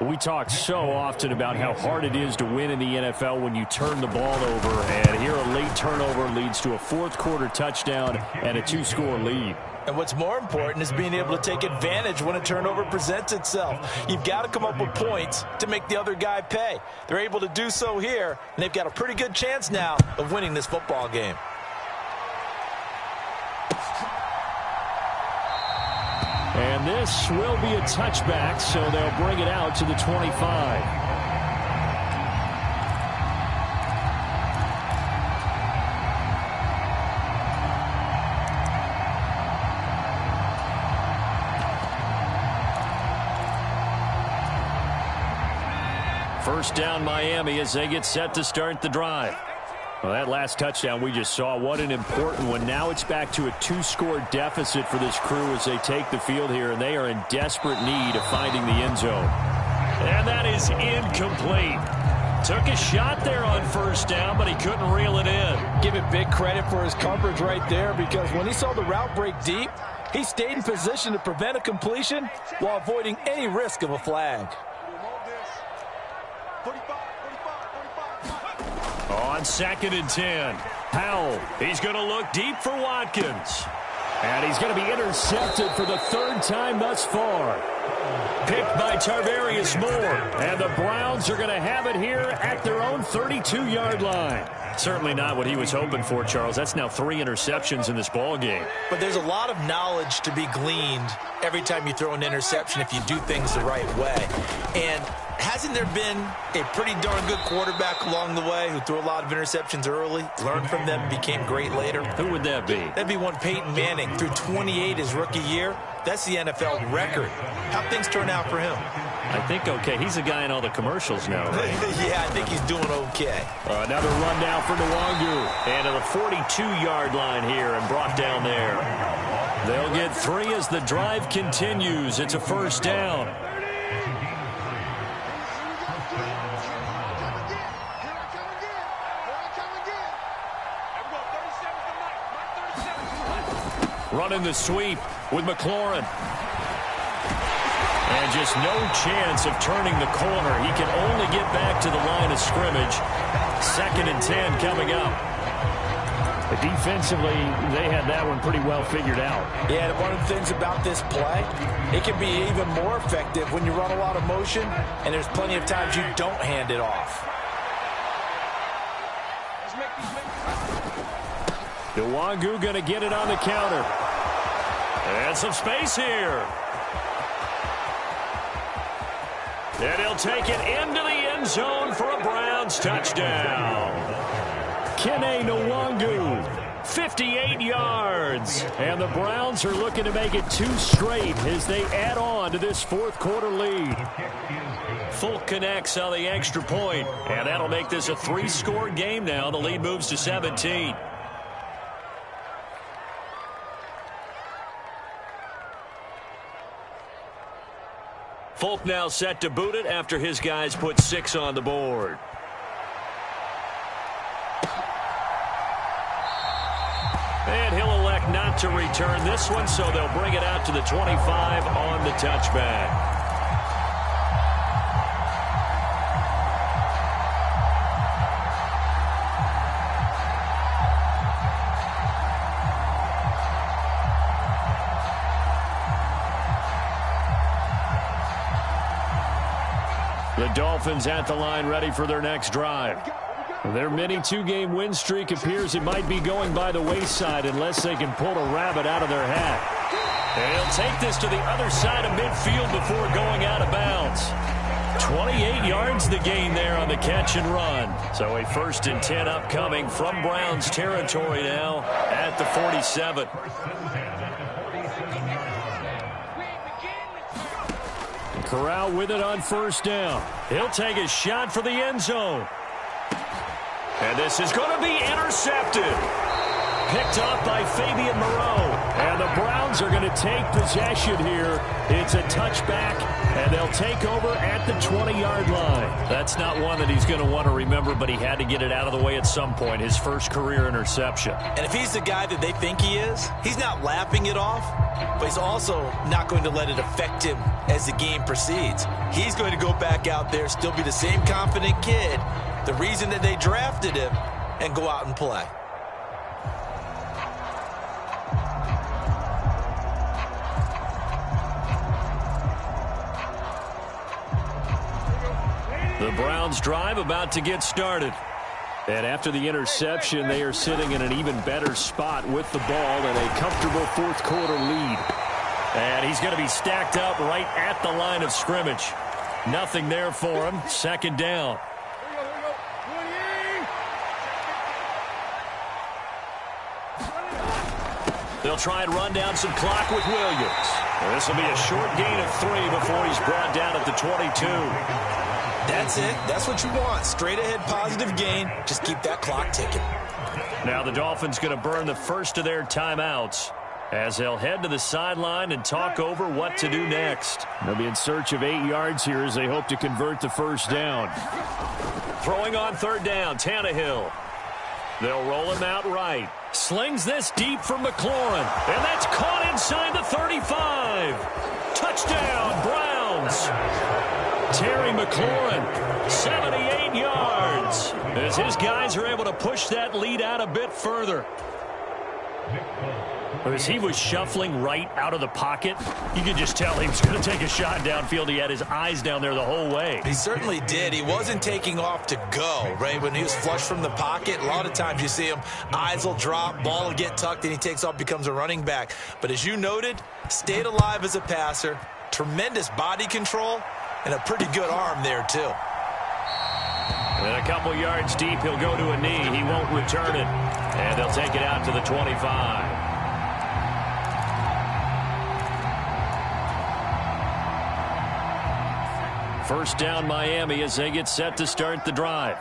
We talk so often about how hard it is to win in the NFL when you turn the ball over. And here a late turnover leads to a 4th quarter touchdown and a 2-score lead. And what's more important is being able to take advantage when a turnover presents itself. You've got to come up with points to make the other guy pay. They're able to do so here, and they've got a pretty good chance now of winning this football game. And this will be a touchback, so they'll bring it out to the 25. First down, Miami, as they get set to start the drive. Well, that last touchdown we just saw, what an important one. Now it's back to a 2-score deficit for this crew as they take the field here, and they are in desperate need of finding the end zone. And that is incomplete. Took a shot there on 1st down, but he couldn't reel it in. Give it big credit for his coverage right there, because when he saw the route break deep, he stayed in position to prevent a completion while avoiding any risk of a flag. On 2nd and 10, Howell, he's going to look deep for Watkins. And he's going to be intercepted for the 3rd time thus far. Picked by Tarvarius Moore. And the Browns are going to have it here at their own 32-yard line. Certainly not what he was hoping for, Charles. That's now 3 interceptions in this ball game. But there's a lot of knowledge to be gleaned every time you throw an interception if you do things the right way. And hasn't there been a pretty darn good quarterback along the way who threw a lot of interceptions early, learned from them, became great later? Who would that be? That'd be one Peyton Manning. Threw 28 his rookie year. That's the NFL record. How'd things turn out for him? I think okay. He's a guy in all the commercials now, right? Yeah, I think he's doing okay. Another run down for Nwangu. And at the 42-yard line here and brought down there. They'll get 3 as the drive continues. It's a 1st down. Running the sweep with McLaurin. And just no chance of turning the corner. He can only get back to the line of scrimmage. 2nd and 10 coming up. But defensively, they had that one pretty well figured out. Yeah, and one of the things about this play, it can be even more effective when you run a lot of motion, and there's plenty of times you don't hand it off. Nwangu going to get it on the counter. And some space here. And he'll take it into the end zone for a Browns touchdown. Kene Nwangu, 58 yards. And the Browns are looking to make it 2 straight as they add on to this fourth quarter lead. Folk connects on the extra point, and that'll make this a 3-score game now. The lead moves to 17. Folk now set to boot it after his guys put 6 on the board. And he'll elect not to return this one, so they'll bring it out to the 25 on the touchback. The Dolphins at the line ready for their next drive. Their mini 2-game win streak appears it might be going by the wayside unless they can pull a rabbit out of their hat. And he'll take this to the other side of midfield before going out of bounds. 28 yards the gain there on the catch and run. So a 1st and 10 upcoming from Browns territory now at the 47. Corral with it on 1st down. He'll take a shot for the end zone. And this is going to be intercepted. Picked up by Fabian Moreau. And the Browns are going to take possession here. It's a touchback, and they'll take over at the 20-yard line. That's not one that he's going to want to remember, but he had to get it out of the way at some point, his first career interception. And if he's the guy that they think he is, he's not laughing it off, but he's also not going to let it affect him as the game proceeds. He's going to go back out there, still be the same confident kid, the reason that they drafted him, and go out and play. The Browns drive about to get started. And after the interception, they are sitting in an even better spot with the ball and a comfortable fourth quarter lead. And he's going to be stacked up right at the line of scrimmage. Nothing there for him. 2nd down. They'll try and run down some clock with Williams. This will be a short gain of 3 before he's brought down at the 22. That's it. That's what you want. Straight ahead positive gain. Just keep that clock ticking. Now the Dolphins going to burn the first of their timeouts as they'll head to the sideline and talk over what to do next. They'll be in search of 8 yards here as they hope to convert the 1st down. Throwing on 3rd down, Tannehill. They'll roll him out right. Slings this deep for McLaurin. And that's caught inside the 35. Touchdown, Browns. Terry McLaurin, 78 yards. As his guys are able to push that lead out a bit further. As he was shuffling right out of the pocket, you could just tell he was going to take a shot downfield. He had his eyes down there the whole way. He certainly did. He wasn't taking off to go, right? When he was flush from the pocket, a lot of times you see him, eyes will drop, ball will get tucked, and he takes off, becomes a running back. But as you noted, stayed alive as a passer, tremendous body control, and a pretty good arm there, too. And a couple yards deep, he'll go to a knee. He won't return it. And they'll take it out to the 25. First down, Miami, as they get set to start the drive.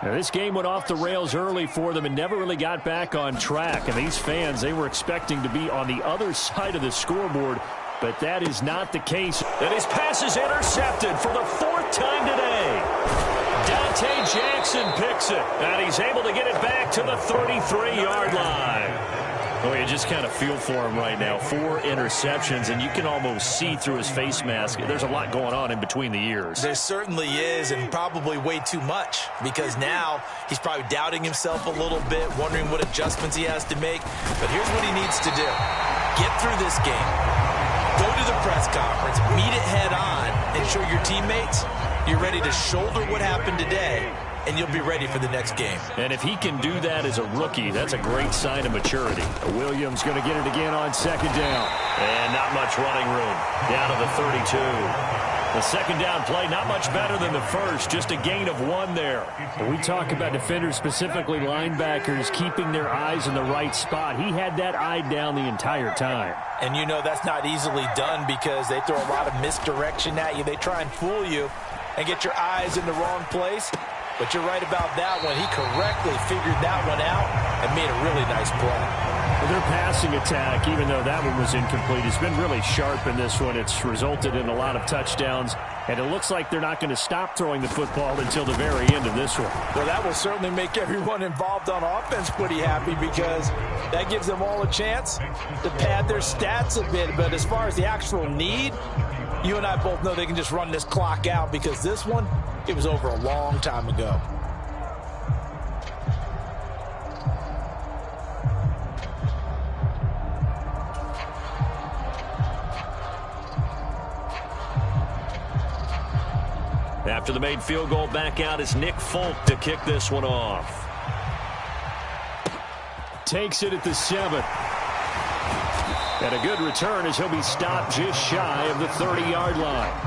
Now, this game went off the rails early for them and never really got back on track. And these fans, they were expecting to be on the other side of the scoreboard, but that is not the case. And his pass is intercepted for the 4th time today. Dante Jackson picks it, and he's able to get it back to the 33-yard line. Oh, you just kind of feel for him right now. 4 interceptions, and you can almost see through his face mask. There's a lot going on in between the ears. There certainly is, and probably way too much, because now he's probably doubting himself a little bit, wondering what adjustments he has to make. But here's what he needs to do. Get through this game. Go to the press conference, meet it head on, and show your teammates you're ready to shoulder what happened today and you'll be ready for the next game. And if he can do that as a rookie, that's a great sign of maturity. Williams going to get it again on second down. And not much running room. Down to the 32. The second down play, not much better than the first, just a gain of 1 there. When we talk about defenders, specifically linebackers, keeping their eyes in the right spot, he had that eye down the entire time. And you know that's not easily done because they throw a lot of misdirection at you. They try and fool you and get your eyes in the wrong place. But you're right about that one. He correctly figured that one out and made a really nice play. Well, their passing attack, even though that one was incomplete, has been really sharp in this one. It's resulted in a lot of touchdowns, and it looks like they're not going to stop throwing the football until the very end of this one. Well, that will certainly make everyone involved on offense pretty happy because that gives them all a chance to pad their stats a bit. But as far as the actual need, you and I both know they can just run this clock out because this one, it was over a long time ago. After the made field goal, back out is Nick Folk to kick this one off. Takes it at the 7. And a good return as he'll be stopped just shy of the 30-yard line.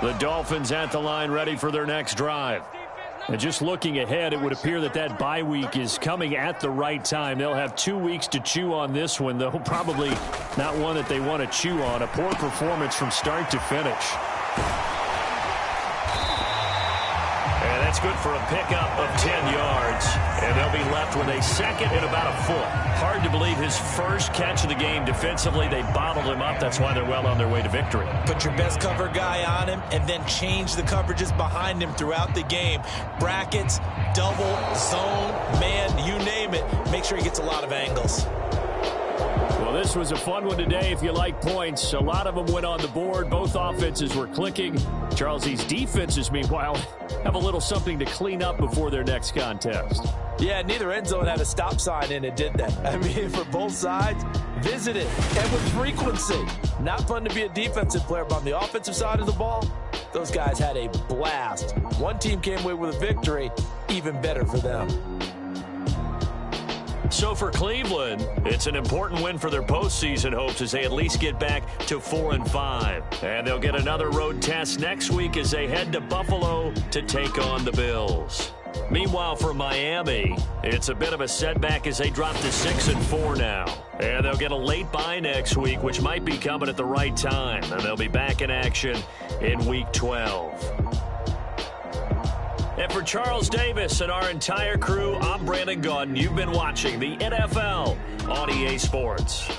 The Dolphins at the line ready for their next drive. And just looking ahead, it would appear that that bye week is coming at the right time. They'll have 2 weeks to chew on this one, though probably not one that they want to chew on. A poor performance from start to finish. And that's good for a pickup of 10 yards. And they'll be left with a second and about a foot. Hard to believe his first catch of the game defensively. They bottled him up. That's why they're well on their way to victory. Put your best cover guy on him and then change the coverages behind him throughout the game. Brackets, double, zone, man, you name it. Make sure he gets a lot of angles. Well, this was a fun one today if you like points. A lot of them went on the board. Both offenses were clicking. Charles, these defenses, meanwhile, have a little something to clean up before their next contest. Yeah, neither end zone had a stop sign in it, did they? I mean, for both sides, visit it, and with frequency. Not fun to be a defensive player, but on the offensive side of the ball, those guys had a blast. One team came away with a victory, even better for them. So for Cleveland, it's an important win for their postseason hopes as they at least get back to 4-5. And they'll get another road test next week as they head to Buffalo to take on the Bills. Meanwhile, for Miami, it's a bit of a setback as they drop to 6-4 now. And they'll get a late bye next week, which might be coming at the right time. And they'll be back in action in Week 12. And for Charles Davis and our entire crew, I'm Brandon Gaudin. You've been watching the NFL on EA Sports.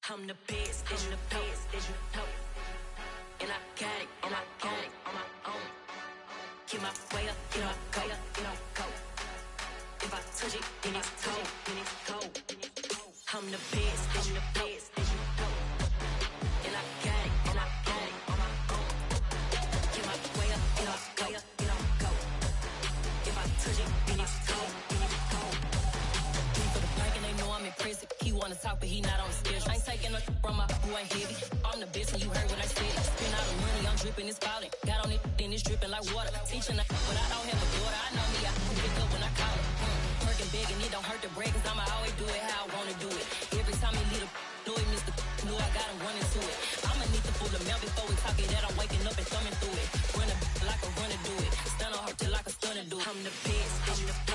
I'm the best, I'm the best, and I got it, and I got it on my own. Get my way up, get my go, go. If I touch it, then it's cold, then it's cold. I'm the best, I'm the best, and I got it, and I got it on my own. Get my way up, get my go. If I touch it, then it's cold, then it's cold. For the blank and they know I'm impressive. He wanna talk, but he not on the schedule. I ain't taking no from my who ain't heavy. I'm the best and you heard what I said. Spend all the money, I'm dripping, it's falling. Got on it, then it's dripping like water. Teaching but I don't have a daughter. I know me, I can pick up when I call her. Working big and it don't hurt to break, cause I'ma always do it how I wanna do it. Every time he lead a know it, Mr. Know I got him running to it. I'ma need to pull the mail before we talk it that I'm waking up and thumbing through it. Run like a runner do it. Stun on her till like a stunner do it. I'm the best, I'm the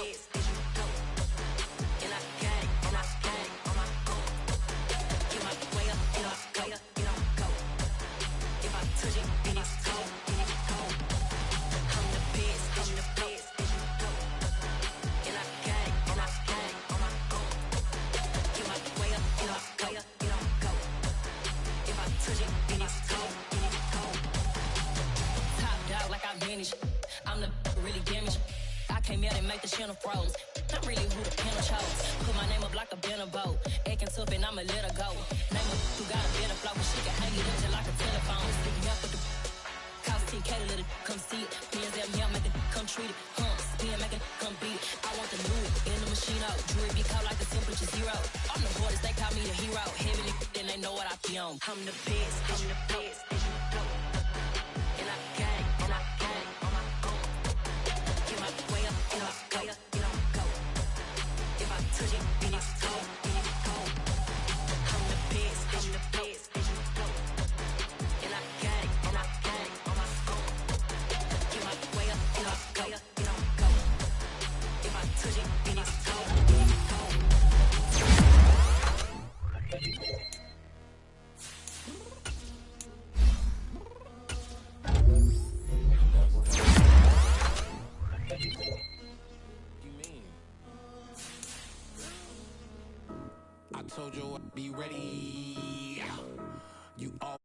touch it, then it's cold, then it's cold. I'm the best, as you know. And I got it, and I got it on my own. Get my way up, get my way up, get on go. If I touch it, then it's cold, then it's cold. Top dog like I manage. I'm the really damaged. I came out and make the channel froze. I'm really who the panel chose. Put my name up like a banner boat. Acting tough and I'ma let her go. Name her who got a better flow. She can hang it up just like a telephone. Stick me up with the cost 10K to let it come see it. Pins at me, I make it come treat it. Spin, make it come beat it. I want the new in the machine out. Jewelry be cold like the temperature zero. I'm the hardest, they call me the hero. Heavy then they know what I be on. I'm the best, I'm the best, as you know. And I got it, and I got it on my own. Get my way up, get my way up, get on go. If I touch it, then it's cold, then it's cold. I'm the best, as you know. And I got it, and I got it on my own. Get my way up, get my way up, get on go. If I touch it, then it's cold, then it's cold. I told you I'd be ready. You all